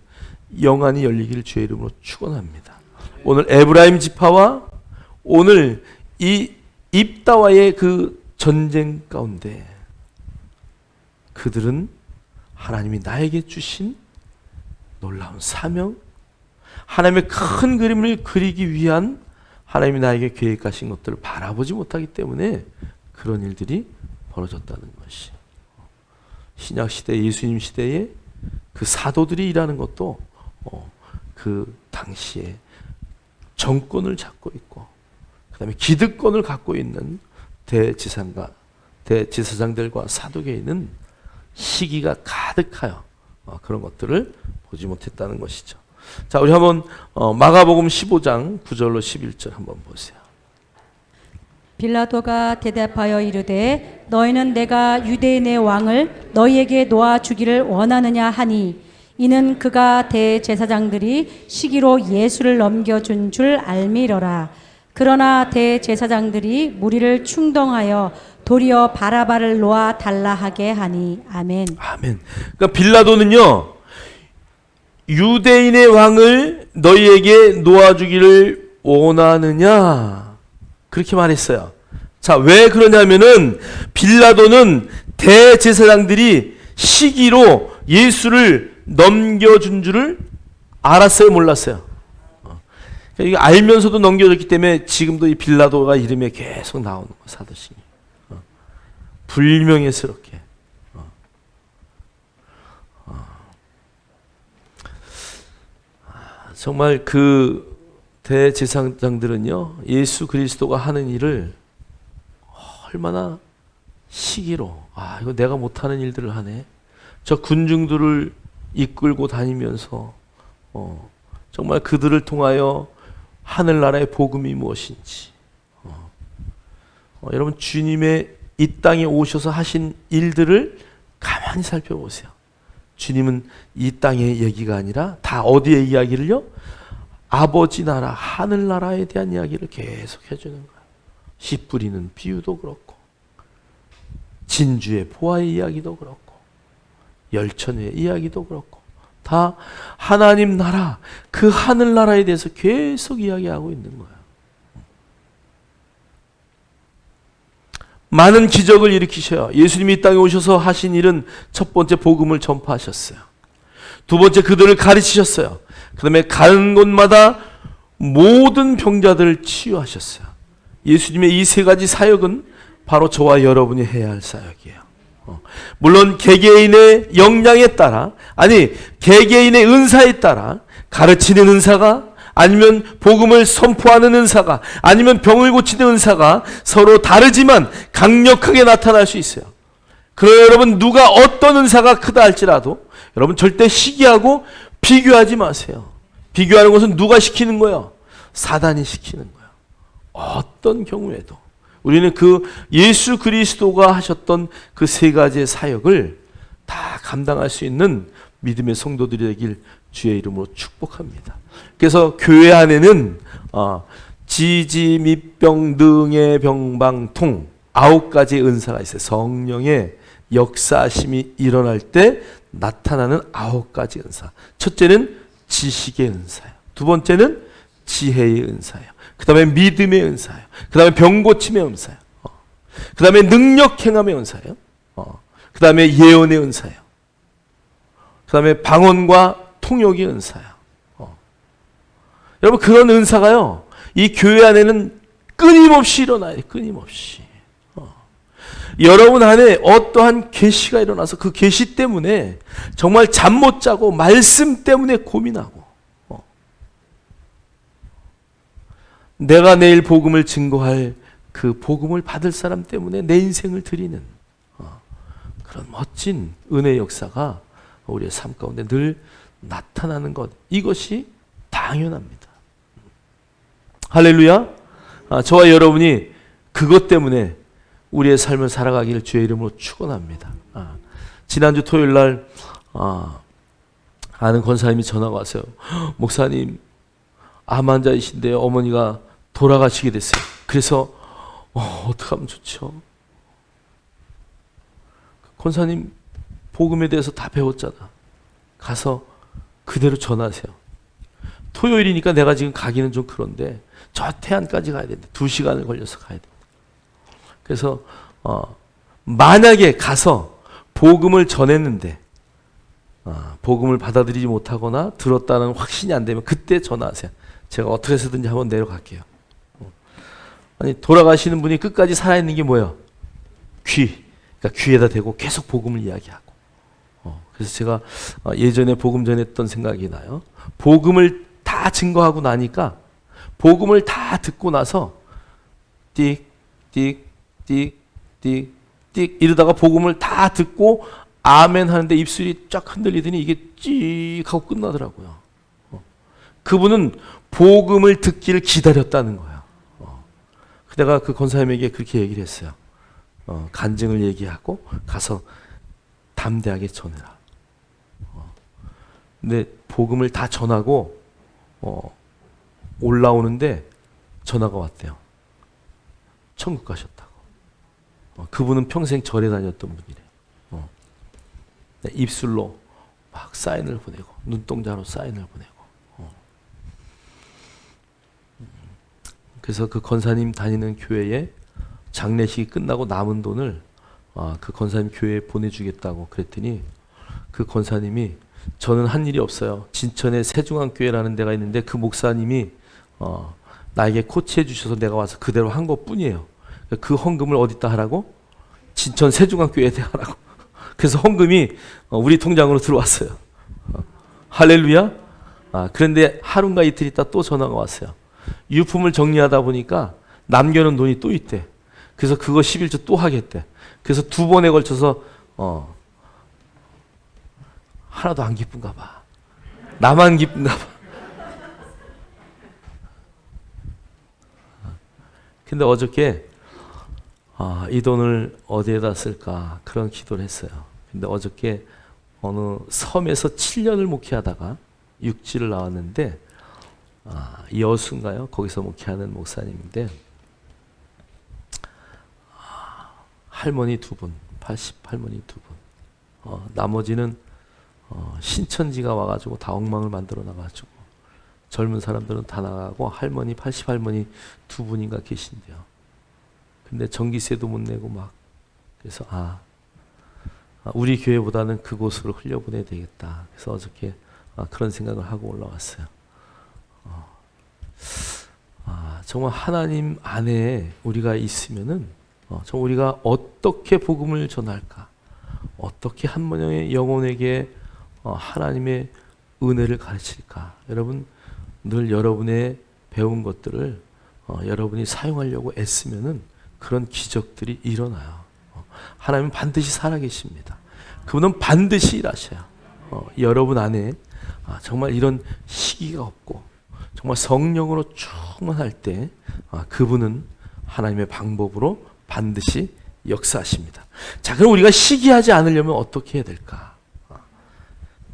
영안이 열리기를 주의 이름으로 축원합니다. 오늘 에브라임 지파와 오늘 이 입다와의 그 전쟁 가운데 그들은 하나님이 나에게 주신 놀라운 사명, 하나님의 큰 그림을 그리기 위한 하나님이 나에게 계획하신 것들을 바라보지 못하기 때문에 그런 일들이 벌어졌다는 것이. 신약 시대, 예수님 시대에 그 사도들이 일하는 것도 그 당시에 정권을 잡고 있고, 그 다음에 기득권을 갖고 있는 대제사장들과 사두개인은 시기가 가득하여 그런 것들을 보지 못했다는 것이죠. 자, 우리 한번 마가복음 15장 9절로 11절 한번 보세요. 빌라도가 대답하여 이르되 너희는 내가 유대인의 왕을 너희에게 놓아 주기를 원하느냐 하니, 이는 그가 대제사장들이 시기로 예수를 넘겨준 줄 알미러라. 그러나 대제사장들이 무리를 충동하여 도리어 바라바를 놓아 달라 하게 하니. 아멘. 아멘. 그러니까 빌라도는요, 유대인의 왕을 너희에게 놓아주기를 원하느냐, 그렇게 말했어요. 자, 왜 그러냐면은 빌라도는 대제사장들이 시기로 예수를 넘겨준 줄을 알았어요, 몰랐어요? 이게 알면서도 넘겨줬기 때문에 지금도 이 빌라도가 이름에 계속 나오는 거예요, 사도신이. 불명예스럽게. 정말 그 대제사장들은요, 예수 그리스도가 하는 일을 얼마나 시기로, 이거 내가 못하는 일들을 하네. 저 군중들을 이끌고 다니면서 정말 그들을 통하여 하늘나라의 복음이 무엇인지, 여러분, 주님의 이 땅에 오셔서 하신 일들을 가만히 살펴보세요. 주님은 이 땅의 얘기가 아니라 다 어디의 이야기를요? 아버지 나라, 하늘나라에 대한 이야기를 계속 해주는 거예요. 씨 뿌리는 비유도 그렇고, 진주의 보화의 이야기도 그렇고, 열천의 이야기도 그렇고, 다 하나님 나라, 그 하늘나라에 대해서 계속 이야기하고 있는 거예요. 많은 기적을 일으키셔요. 예수님이 이 땅에 오셔서 하신 일은 첫 번째 복음을 전파하셨어요. 두 번째 그들을 가르치셨어요. 그 다음에 가는 곳마다 모든 병자들을 치유하셨어요. 예수님의 이 세 가지 사역은 바로 저와 여러분이 해야 할 사역이에요. 물론 개개인의 역량에 따라, 아니 개개인의 은사에 따라 가르치는 은사가, 아니면 복음을 선포하는 은사가, 아니면 병을 고치는 은사가 서로 다르지만 강력하게 나타날 수 있어요. 그러나 여러분, 누가 어떤 은사가 크다 할지라도 여러분 절대 시기하고 비교하지 마세요. 비교하는 것은 누가 시키는 거예요? 사단이 시키는 거예요. 어떤 경우에도 우리는 그 예수 그리스도가 하셨던 그 세 가지의 사역을 다 감당할 수 있는 믿음의 성도들이 되길 주의 이름으로 축복합니다. 그래서 교회 안에는 지지 및병 등의 병방통 9가지의 은사가 있어요. 성령의 역사하심이 일어날 때 나타나는 9가지 은사. 첫째는 지식의 은사예요. 두 번째는 지혜의 은사예요. 그 다음에 믿음의 은사예요. 그 다음에 병고침의 은사예요. 그 다음에 능력 행함의 은사예요. 그 다음에 예언의 은사예요. 그 다음에 방언과 통역의 은사예요. 여러분, 그런 은사가요, 이 교회 안에는 끊임없이 일어나요. 끊임없이. 여러분 안에 어떠한 계시가 일어나서 그 계시 때문에 정말 잠 못 자고 말씀 때문에 고민하고, 내가 내일 복음을 증거할 그 복음을 받을 사람 때문에 내 인생을 드리는 그런 멋진 은혜의 역사가 우리의 삶 가운데 늘 나타나는 것, 이것이 당연합니다. 할렐루야. 저와 여러분이 그것 때문에 우리의 삶을 살아가기를 주의 이름으로 축원합니다. 지난주 토요일 날 아는 권사님이 전화가 왔어요. 목사님, 암 환자이신데 어머니가 돌아가시게 됐어요. 그래서 어떻게 하면 좋죠? 권사님, 복음에 대해서 다 배웠잖아. 가서 그대로 전하세요. 토요일이니까 내가 지금 가기는 좀 그런데 저 태안까지 가야 되는데 2시간을 걸려서 가야 됩니다. 그래서 만약에 가서 복음을 전했는데 복음을 받아들이지 못하거나 들었다는 확신이 안 되면 그때 전화하세요. 제가 어떻게 해서든지 한번 내려갈게요. 아니, 돌아가시는 분이 끝까지 살아있는 게 뭐예요? 그러니까 귀에다 대고 계속 복음을 이야기하고. 그래서 제가 예전에 복음 전했던 생각이 나요. 복음을 다 증거하고 나니까, 복음을 다 듣고 나서 띡 이러다가 복음을 다 듣고 아멘 하는데 입술이 쫙 흔들리더니 이게 찌익 하고 끝나더라고요. 그분은 복음을 듣기를 기다렸다는 거예요. 내가 그 권사님에게 그렇게 얘기를 했어요. 간증을 얘기하고 가서 담대하게 전해라. 근데 복음을 다 전하고 올라오는데 전화가 왔대요. 천국 가셨다고. 그분은 평생 절에 다녔던 분이래요. 입술로 막 사인을 보내고, 눈동자로 사인을 보내고. 그래서 그 권사님 다니는 교회에 장례식이 끝나고 남은 돈을 그 권사님 교회에 보내주겠다고 그랬더니, 그 권사님이, 저는 한 일이 없어요. 진천에 세중앙교회라는 데가 있는데 그 목사님이 나에게 코치해 주셔서 내가 와서 그대로 한 것뿐이에요. 그 헌금을 어디다 하라고? 진천 세중앙교회에 하라고. 그래서 헌금이 우리 통장으로 들어왔어요. 할렐루야. 그런데 하루인가 이틀 있다 또 전화가 왔어요. 유품을 정리하다 보니까 남겨놓은 돈이 또 있대. 그래서 그거 11조 또 하겠대. 그래서 2번에 걸쳐서 하나도 안 기쁜가 봐. 나만 기쁜가 봐. 근데 어저께 이 돈을 어디에다 쓸까 그런 기도를 했어요. 근데 어저께 어느 섬에서 7년을 목회하다가 육지를 나왔는데, 여수인가요? 거기서 목회하는 목사님인데, 할머니 2분, 80할머니 2분, 나머지는 신천지가 와가지고 다 엉망을 만들어 나가지고 젊은 사람들은 다 나가고 할머니 80할머니 2분인가 계신데요. 근데 전기세도 못 내고 막, 그래서 우리 교회보다는 그곳으로 흘려보내야 되겠다. 그래서 어저께 그런 생각을 하고 올라왔어요. 정말 하나님 안에 우리가 있으면은 정말 우리가 어떻게 복음을 전할까, 어떻게 한 명의 영혼에게 하나님의 은혜를 가르칠까. 여러분 늘 여러분의 배운 것들을 여러분이 사용하려고 애쓰면은 그런 기적들이 일어나요. 하나님은 반드시 살아계십니다. 그분은 반드시 일하셔요. 여러분 안에 정말 이런 시기가 없고 정말 성령으로 충만할 때 그분은 하나님의 방법으로 반드시 역사하십니다. 자, 그럼 우리가 시기하지 않으려면 어떻게 해야 될까?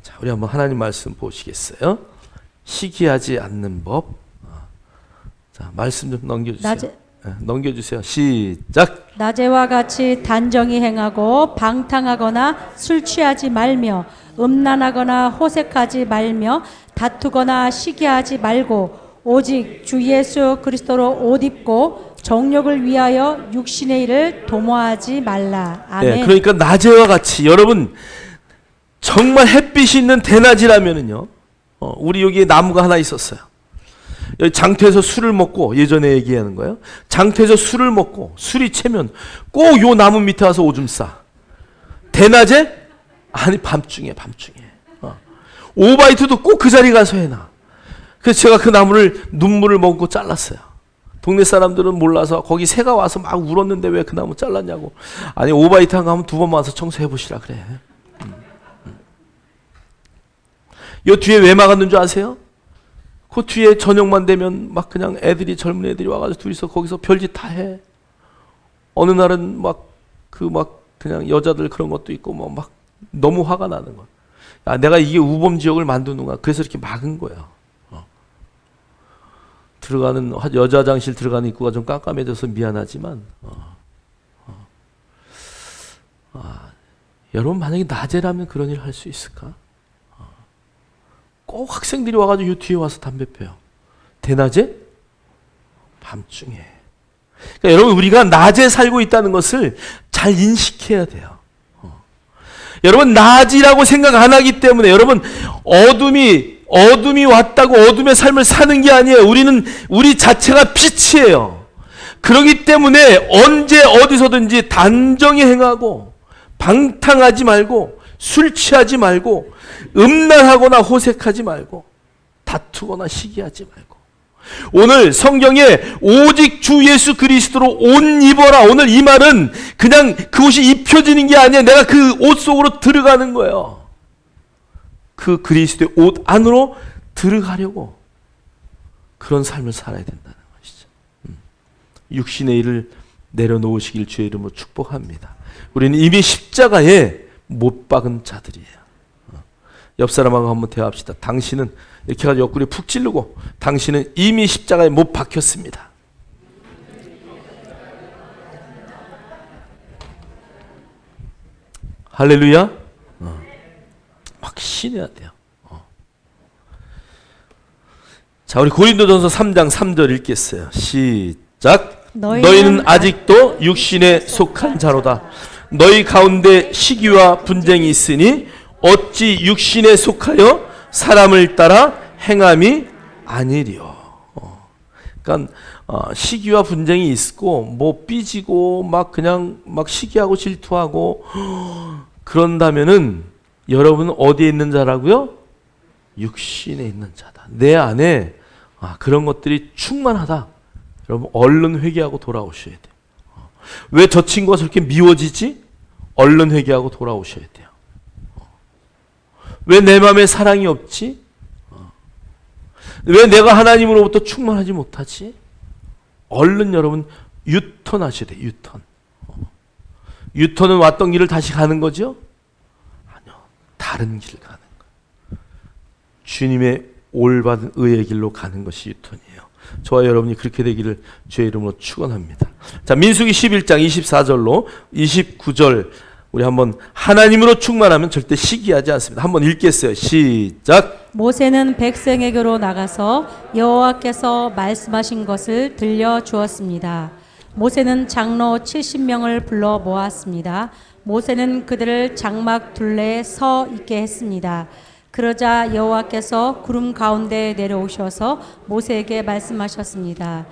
자, 우리 한번 하나님 말씀 보시겠어요? 시기하지 않는 법. 자, 말씀 좀 넘겨주세요. 넘겨주세요. 시작. 낮에와 같이 단정히 행하고 방탕하거나 술 취하지 말며 음란하거나 호색하지 말며 다투거나 시기하지 말고 오직 주 예수 그리스도로 옷 입고 정욕을 위하여 육신의 일을 도모하지 말라. 아멘. 네, 그러니까 낮에와 같이 여러분 정말 햇빛이 있는 대낮이라면은요. 우리 여기에 나무가 하나 있었어요. 여기 장터에서 술을 먹고, 예전에 얘기하는 거예요. 장터에서 술을 먹고 술이 채면 꼭 요 나무 밑에 와서 오줌 싸. 대낮에? 아니 밤중에. 오바이트도 꼭 그 자리 가서 해놔. 그래서 제가 그 나무를 눈물을 먹고 잘랐어요. 동네 사람들은 몰라서 거기 새가 와서 막 울었는데 왜 그 나무 잘랐냐고. 아니 오바이트 한 거 하면 2번 와서 청소해 보시라 그래. 요 뒤에 왜 막았는 줄 아세요? 그 뒤에 저녁만 되면 막 그냥 젊은 애들이 와가지고 둘이서 거기서 별짓 다 해. 어느 날은 막 그냥 여자들 그런 것도 있고 막 너무 화가 나는 거야. 야, 내가 이게 우범 지역을 만드는가. 그래서 이렇게 막은 거야. 들어가는 여자 화장실 들어가는 입구가 좀 깜깜해져서 미안하지만 여러분 만약에 낮에라면 그런 일을 할 수 있을까? 꼭 학생들이 와가지고 요 뒤에 와서 담배 펴요. 대낮에? 밤중에. 그러니까 여러분 우리가 낮에 살고 있다는 것을 잘 인식해야 돼요. 여러분 낮이라고 생각 안 하기 때문에 여러분 어둠이 왔다고 어둠의 삶을 사는 게 아니에요. 우리 자체가 빛이에요. 그렇기 때문에 언제 어디서든지 단정히 행하고 방탕하지 말고 술 취하지 말고 음란하거나 호색하지 말고 다투거나 시기하지 말고 오늘 성경에 오직 주 예수 그리스도로 옷 입어라. 오늘 이 말은 그냥 그 옷이 입혀지는 게 아니에요. 내가 그 옷 속으로 들어가는 거예요. 그 그리스도의 옷 안으로 들어가려고 그런 삶을 살아야 된다는 것이죠. 육신의 일을 내려놓으시길 주의 이름으로 축복합니다. 우리는 이미 십자가에 못 박은 자들이에요. 옆 사람하고 한번 대화합시다. 당신은 이렇게 해가지고 옆구리 푹 찌르고 당신은 이미 십자가에 못 박혔습니다. 할렐루야. 확신해야 돼요. 자, 우리 고린도전서 3장 3절 읽겠어요. 시작. 너희는 아직도 육신에 속한 자로다. 너희 가운데 시기와 분쟁이 있으니 어찌 육신에 속하여 사람을 따라 행함이 아니리요. 그러니까 시기와 분쟁이 있고 뭐 삐지고 그냥 시기하고 질투하고 그런다면은 여러분은 어디에 있는 자라고요? 육신에 있는 자다. 내 안에 그런 것들이 충만하다. 여러분 얼른 회개하고 돌아오셔야 돼요. 왜 저 친구가 저렇게 미워지지? 얼른 회개하고 돌아오셔야 돼요. 왜 내 마음에 사랑이 없지? 왜 내가 하나님으로부터 충만하지 못하지? 얼른 여러분 유턴하셔야 돼요. 유턴은 왔던 길을 다시 가는 거죠? 아니요. 다른 길을 가는 거예요. 주님의 올바른 의의 길로 가는 것이 유턴이에요. 저와 여러분이 그렇게 되기를 주의 이름으로 축원합니다. 자, 민수기 11장 24절로 29절 우리 한번 하나님으로 충만하면 절대 시기하지 않습니다. 한번 읽겠어요. 시작. 모세는 백성에게로 나가서 여호와께서 말씀하신 것을 들려 주었습니다. 모세는 장로 70명을 불러 모았습니다. 모세는 그들을 장막 둘레에 서 있게 했습니다. 그러자 여호와께서 구름 가운데 내려오셔서 모세에게 말씀하셨습니다.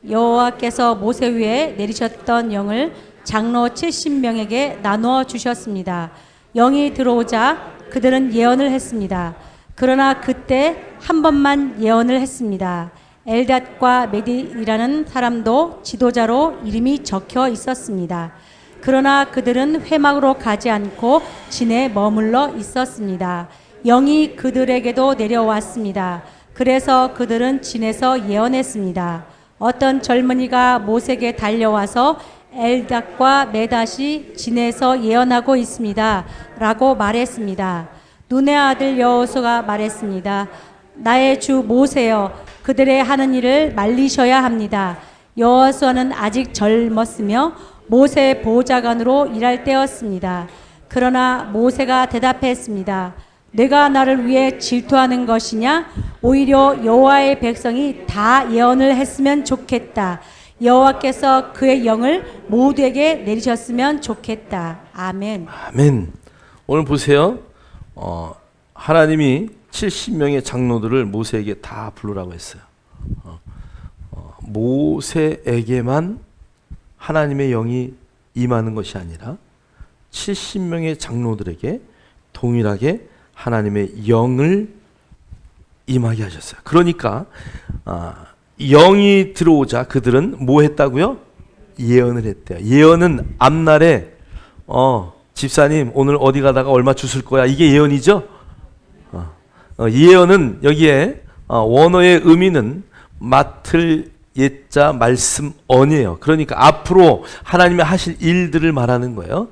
여호와께서 모세 위에 내리셨던 영을 장로 70명에게 나누어 주셨습니다. 영이 들어오자 그들은 예언을 했습니다. 그러나 그때 한 번만 예언을 했습니다. 엘닷과 메디라는 사람도 지도자로 이름이 적혀 있었습니다. 그러나 그들은 회막으로 가지 않고 진에 머물러 있었습니다. 영이 그들에게도 내려왔습니다. 그래서 그들은 진에서 예언했습니다. 어떤 젊은이가 모세에게 달려와서 엘닷과 메닷이 진에서 예언하고 있습니다 라고 말했습니다. 눈의 아들 여호수아가 말했습니다. 나의 주 모세여, 그들의 하는 일을 말리셔야 합니다. 여호수아는 아직 젊었으며 모세의 보좌관으로 일할 때였습니다. 그러나 모세가 대답했습니다. 내가 나를 위해 질투하는 것이냐? 오히려 여호와의 백성이 다 예언을 했으면 좋겠다. 여호와께서 그의 영을 모두에게 내리셨으면 좋겠다. 아멘. 아멘. 오늘 보세요. 하나님이 70명의 장로들을 모세에게 다 부르라고 했어요. 모세에게만 하나님의 영이 임하는 것이 아니라 70명의 장로들에게 동일하게 하나님의 영을 임하게 하셨어요. 그러니까 영이 들어오자 그들은 뭐 했다고요? 예언을 했대요. 예언은 앞날에 집사님 오늘 어디 가다가 얼마 주실 거야, 이게 예언이죠. 예언은 여기에 원어의 의미는 맡을 예자 말씀 언이에요. 그러니까 앞으로 하나님이 하실 일들을 말하는 거예요.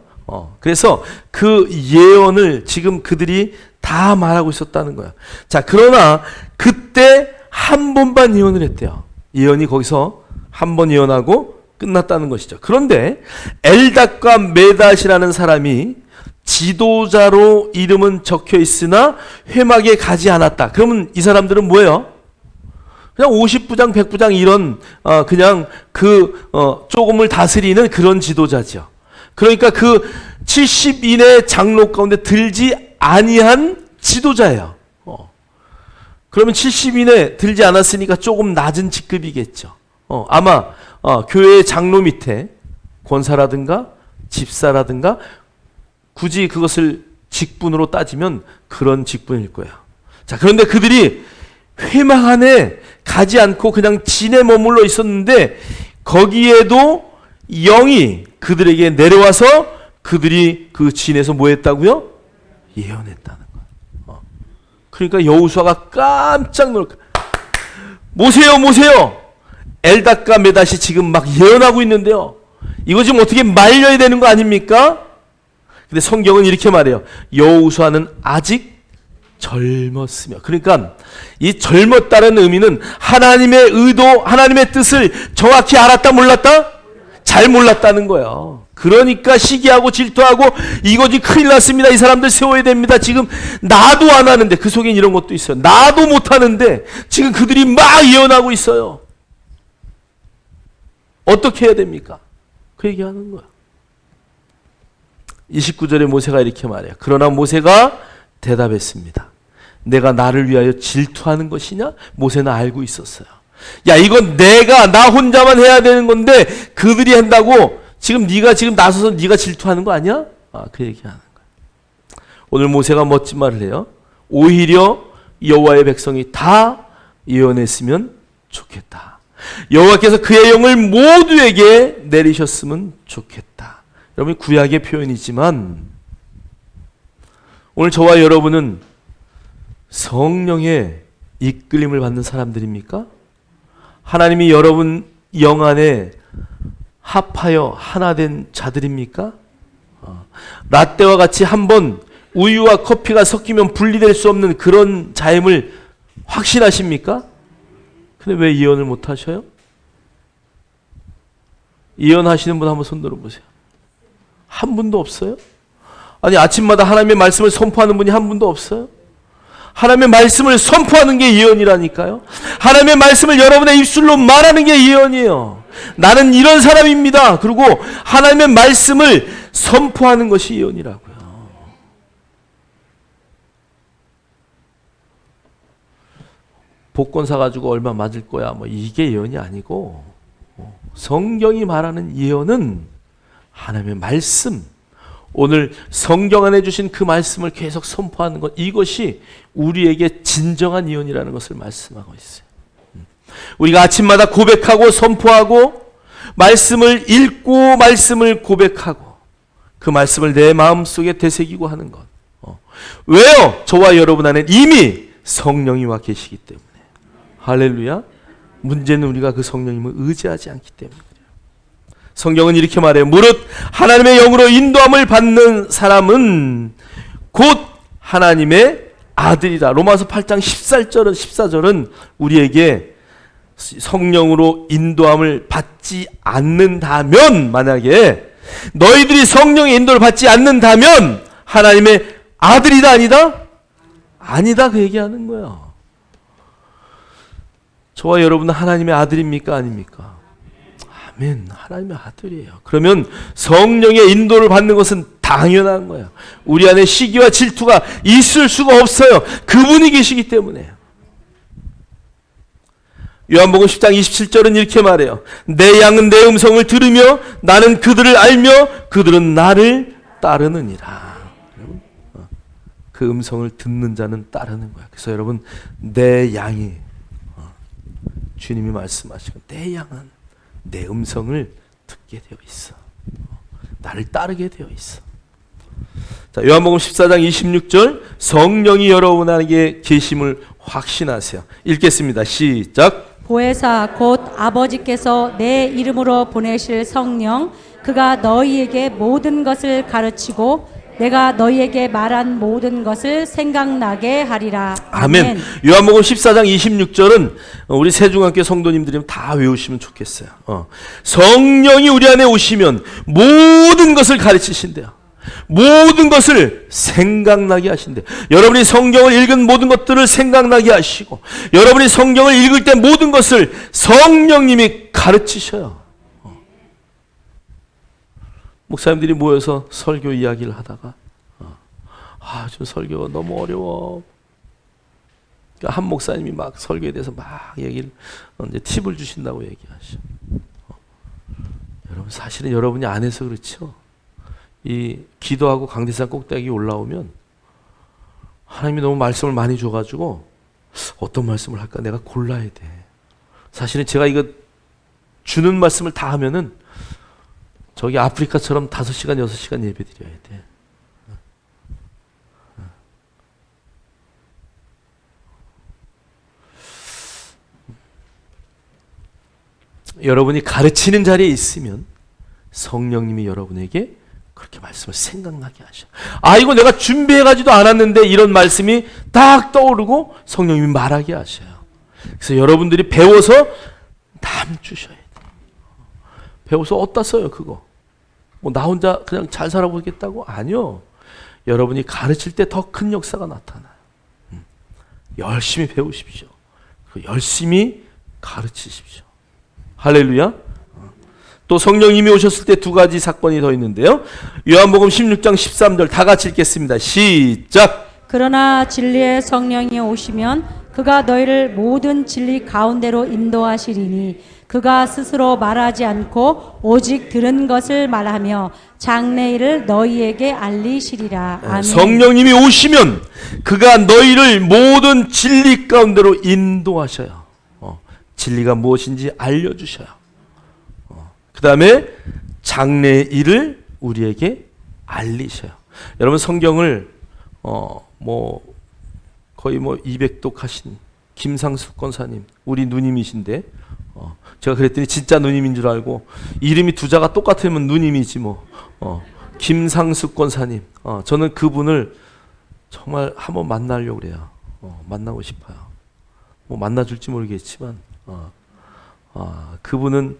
그래서 그 예언을 지금 그들이 다 말하고 있었다는 거예요. 자, 그러나 그때 한 번만 예언을 했대요. 예언이 거기서 한 번 예언하고 끝났다는 것이죠. 그런데 엘닷과 메닷이라는 사람이 지도자로 이름은 적혀 있으나 회막에 가지 않았다. 그러면 이 사람들은 뭐예요? 그냥 50부장, 100부장 이런 그냥 조금을 다스리는 그런 지도자죠. 그러니까 그 70인의 장로 가운데 들지 아니한 지도자예요. 그러면 70인에 들지 않았으니까 조금 낮은 직급이겠죠. 아마 교회의 장로 밑에 권사라든가 집사라든가 굳이 그것을 직분으로 따지면 그런 직분일 거예요. 자, 그런데 그들이 회막 안에 가지 않고 그냥 진에 머물러 있었는데 거기에도 영이 그들에게 내려와서 그들이 그 진에서 뭐 했다고요? 예언했다는 거예요. 그러니까 여호수아가 깜짝 놀랄 모세요, 모세요. 엘닷과 메닷이 지금 막 예언하고 있는데요. 이거 지금 어떻게 말려야 되는 거 아닙니까? 근데 성경은 이렇게 말해요. 여호수아는 아직 젊었으며. 그러니까 이 젊었다는 의미는 하나님의 의도, 하나님의 뜻을 정확히 알았다, 몰랐다? 잘 몰랐다는 거예요. 그러니까 시기하고 질투하고 이거 지금 큰일 났습니다. 이 사람들 세워야 됩니다. 지금 나도 안 하는데, 그 속엔 이런 것도 있어요. 나도 못 하는데 지금 그들이 막 예언하고 있어요. 어떻게 해야 됩니까? 그 얘기하는 거야. 29절에 모세가 이렇게 말해요. 그러나 모세가 대답했습니다. 내가 나를 위하여 질투하는 것이냐? 모세는 알고 있었어요. 야, 이건 나 혼자만 해야 되는 건데 그들이 한다고 지금 네가 지금 나서서 네가 질투하는 거 아니야? 그 얘기하는 거예요. 오늘 모세가 멋진 말을 해요. 오히려 여호와의 백성이 다 예언했으면 좋겠다. 여호와께서 그의 영을 모두에게 내리셨으면 좋겠다. 여러분, 구약의 표현이지만 오늘 저와 여러분은 성령의 이끌림을 받는 사람들입니까? 하나님이 여러분 영 안에 합하여 하나 된 자들입니까? 라떼와 같이 한번 우유와 커피가 섞이면 분리될 수 없는 그런 자임을 확신하십니까? 근데 왜 예언을 못 하셔요? 예언하시는 분 한번 손 들어보세요. 한 분도 없어요? 아니, 아침마다 하나님의 말씀을 선포하는 분이 한 분도 없어요? 하나님의 말씀을 선포하는 게 예언이라니까요. 하나님의 말씀을 여러분의 입술로 말하는 게 예언이에요. 나는 이런 사람입니다. 그리고 하나님의 말씀을 선포하는 것이 예언이라고요. 복권 사가지고 얼마 맞을 거야. 뭐 이게 예언이 아니고 성경이 말하는 예언은 하나님의 말씀, 오늘 성경 안에 주신 그 말씀을 계속 선포하는 것, 이것이 우리에게 진정한 예언이라는 것을 말씀하고 있어요. 우리가 아침마다 고백하고 선포하고 말씀을 읽고 말씀을 고백하고 그 말씀을 내 마음속에 되새기고 하는 것. 왜요? 저와 여러분 안에 이미 성령이 와 계시기 때문에. 할렐루야. 문제는 우리가 그 성령님을 의지하지 않기 때문에 그래요. 성경은 이렇게 말해요. 무릇 하나님의 영으로 인도함을 받는 사람은 곧 하나님의 아들이다. 로마서 8장 14절은 우리에게 성령으로 인도함을 받지 않는다면, 만약에 너희들이 성령의 인도를 받지 않는다면 하나님의 아들이다 아니다? 아니다, 그 얘기하는 거야. 저와 여러분은 하나님의 아들입니까 아닙니까? 아멘, 하나님의 아들이에요. 그러면 성령의 인도를 받는 것은 당연한 거야. 우리 안에 시기와 질투가 있을 수가 없어요. 그분이 계시기 때문에. 요한복음 10장 27절은 이렇게 말해요. 내 양은 내 음성을 들으며 나는 그들을 알며 그들은 나를 따르느니라. 그 음성을 듣는 자는 따르는 거야. 그래서 여러분, 내 양이, 주님이 말씀하시고 내 양은 내 음성을 듣게 되어 있어. 나를 따르게 되어 있어. 자, 요한복음 14장 26절, 성령이 여러분에게 계심을 확신하세요. 읽겠습니다. 시작. 보혜사 곧 아버지께서 내 이름으로 보내실 성령, 그가 너희에게 모든 것을 가르치고 내가 너희에게 말한 모든 것을 생각나게 하리라. 아멘. 요한복음 14장 26절은 우리 세중학교 성도님들이 다 외우시면 좋겠어요. 성령이 우리 안에 오시면 모든 것을 가르치신대요. 모든 것을 생각나게 하신대요. 여러분이 성경을 읽은 모든 것들을 생각나게 하시고, 여러분이 성경을 읽을 때 모든 것을 성령님이 가르치셔요. 목사님들이 모여서 설교 이야기를 하다가 좀 설교가 너무 어려워. 그러니까 한 목사님이 막 설교에 대해서 막 얘기를, 이제 팁을 주신다고 얘기하셔. 여러분, 사실은 여러분이 안 해서 그렇죠. 이 기도하고 강대산 꼭대기 올라오면 하나님이 너무 말씀을 많이 줘가지고 어떤 말씀을 할까 내가 골라야 돼. 사실은 제가 이거 주는 말씀을 다 하면은 저기 아프리카처럼 5시간 6시간 예배 드려야 돼. 여러분이 가르치는 자리에 있으면 성령님이 여러분에게 그렇게 말씀을 생각나게 하셔. 이거 내가 준비해가지도 않았는데 이런 말씀이 딱 떠오르고 성령님이 말하게 하셔요. 그래서 여러분들이 배워서 남주셔야 돼. 배워서 어디다 써요 그거? 뭐 나 혼자 그냥 잘 살아보겠다고? 아니요. 여러분이 가르칠 때 더 큰 역사가 나타나요. 열심히 배우십시오. 열심히 가르치십시오. 할렐루야. 또 성령님이 오셨을 때 두 가지 사건이 더 있는데요. 요한복음 16장 13절 다 같이 읽겠습니다. 시작. 그러나 진리의 성령이 오시면 그가 너희를 모든 진리 가운데로 인도하시리니 그가 스스로 말하지 않고 오직 들은 것을 말하며 장래일을 너희에게 알리시리라. 아멘. 성령님이 오시면 그가 너희를 모든 진리 가운데로 인도하셔요. 진리가 무엇인지 알려주셔요. 그 다음에 장래의 일을 우리에게 알리셔요. 여러분, 성경을 거의 200독 하신 김상숙 권사님, 우리 누님이신데, 제가 그랬더니 진짜 누님인 줄 알고, 이름이 두 자가 똑같으면 누님이지 뭐. 김상숙 권사님, 저는 그분을 정말 한번 만나려고 그래요. 만나고 싶어요. 뭐 만나줄지 모르겠지만, 그분은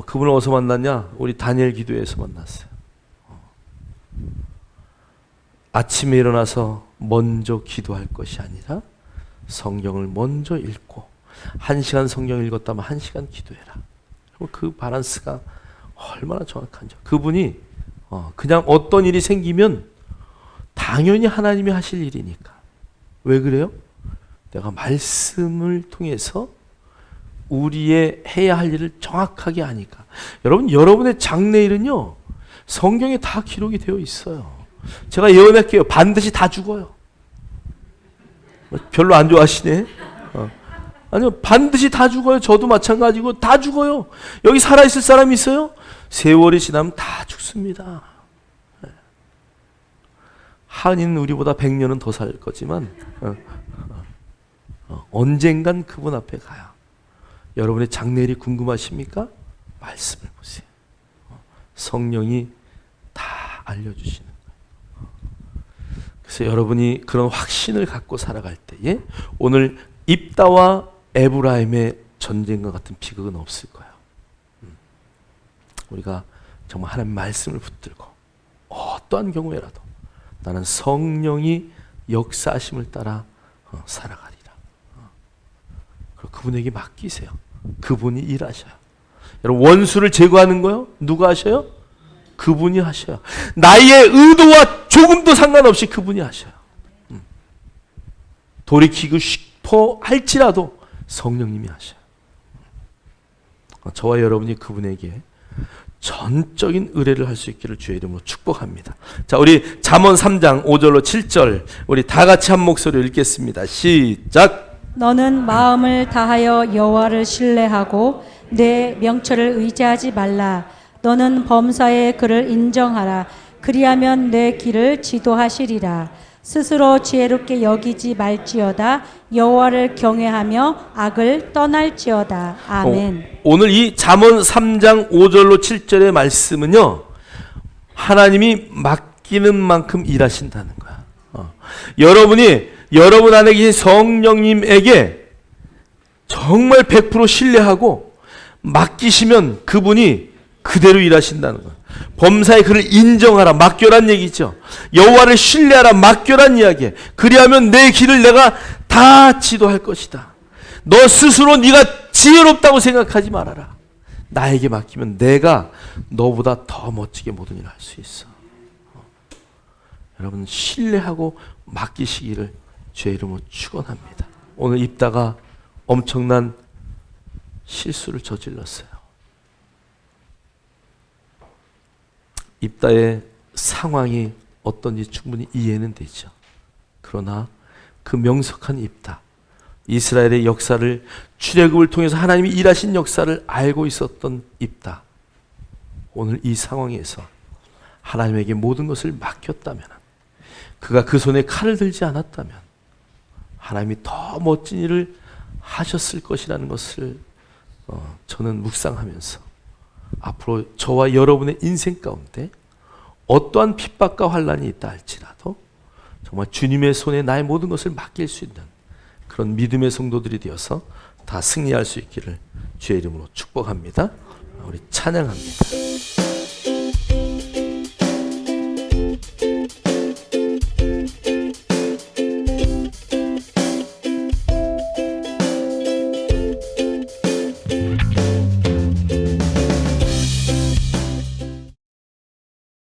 그분을 어디서 만났냐? 우리 다니엘 기도회에서 만났어요. 아침에 일어나서 먼저 기도할 것이 아니라 성경을 먼저 읽고 1시간 성경 읽었다면 1시간 기도해라. 그 밸런스가 얼마나 정확한지. 그분이 그냥 어떤 일이 생기면 당연히 하나님이 하실 일이니까. 왜 그래요? 내가 말씀을 통해서 우리의 해야 할 일을 정확하게 아니까. 여러분, 여러분의 장래일은요, 성경에 다 기록이 되어 있어요. 제가 예언할게요. 반드시 다 죽어요. 별로 안 좋아하시네. 아니요, 반드시 다 죽어요. 저도 마찬가지고 다 죽어요. 여기 살아있을 사람이 있어요? 세월이 지나면 다 죽습니다. 한인 우리보다 100년은 더 살 거지만 언젠간 그분 앞에 가야. 여러분의 장래일이 궁금하십니까? 말씀을 보세요. 성령이 다 알려주시는 거예요. 그래서 여러분이 그런 확신을 갖고 살아갈 때에 오늘 입다와 에브라임의 전쟁과 같은 비극은 없을 거예요. 우리가 정말 하나님 말씀을 붙들고 어떠한 경우에라도 나는 성령이 역사하심을 따라 살아가리라. 그리고 그분에게 맡기세요. 그분이 일하셔요. 여러분, 원수를 제거하는 거요? 누가 하셔요? 그분이 하셔요. 나의 의도와 조금도 상관없이 그분이 하셔요. 돌이키고 싶어 할지라도 성령님이 하셔요. 저와 여러분이 그분에게 전적인 의뢰를 할 수 있기를 주의 이름으로 축복합니다. 자, 우리 잠언 3장 5절로 7절 우리 다 같이 한 목소리로 읽겠습니다. 시작. 너는 마음을 다하여 여호와를 신뢰하고 내 명철을 의지하지 말라. 너는 범사의 그를 인정하라. 그리하면 내 길을 지도하시리라. 스스로 지혜롭게 여기지 말지어다. 여호와를 경외하며 악을 떠날지어다. 아멘. 오늘 이 잠언 3장 5절로 7절의 말씀은요, 하나님이 맡기는 만큼 일하신다는 거야. 여러분이 여러분 안에 계신 성령님에게 정말 100% 신뢰하고 맡기시면 그분이 그대로 일하신다는 거야. 범사에 그를 인정하라, 맡겨란 얘기죠. 여호와를 신뢰하라, 맡겨란 이야기에. 그리하면 내 길을 내가 다 지도할 것이다. 너 스스로 네가 지혜롭다고 생각하지 말아라. 나에게 맡기면 내가 너보다 더 멋지게 모든 일을 할 수 있어. 여러분, 신뢰하고 맡기시기를 주의 이름으로 축원합니다. 오늘 입다가 엄청난 실수를 저질렀어요. 입다의 상황이 어떤지 충분히 이해는 되죠. 그러나 그 명석한 입다, 이스라엘의 역사를, 출애굽을 통해서 하나님이 일하신 역사를 알고 있었던 입다, 오늘 이 상황에서 하나님에게 모든 것을 맡겼다면, 그가 그 손에 칼을 들지 않았다면 하나님이 더 멋진 일을 하셨을 것이라는 것을 저는 묵상하면서 앞으로 저와 여러분의 인생 가운데 어떠한 핍박과 환난이 있다 할지라도 정말 주님의 손에 나의 모든 것을 맡길 수 있는 그런 믿음의 성도들이 되어서 다 승리할 수 있기를 주의 이름으로 축복합니다. 우리 찬양합니다.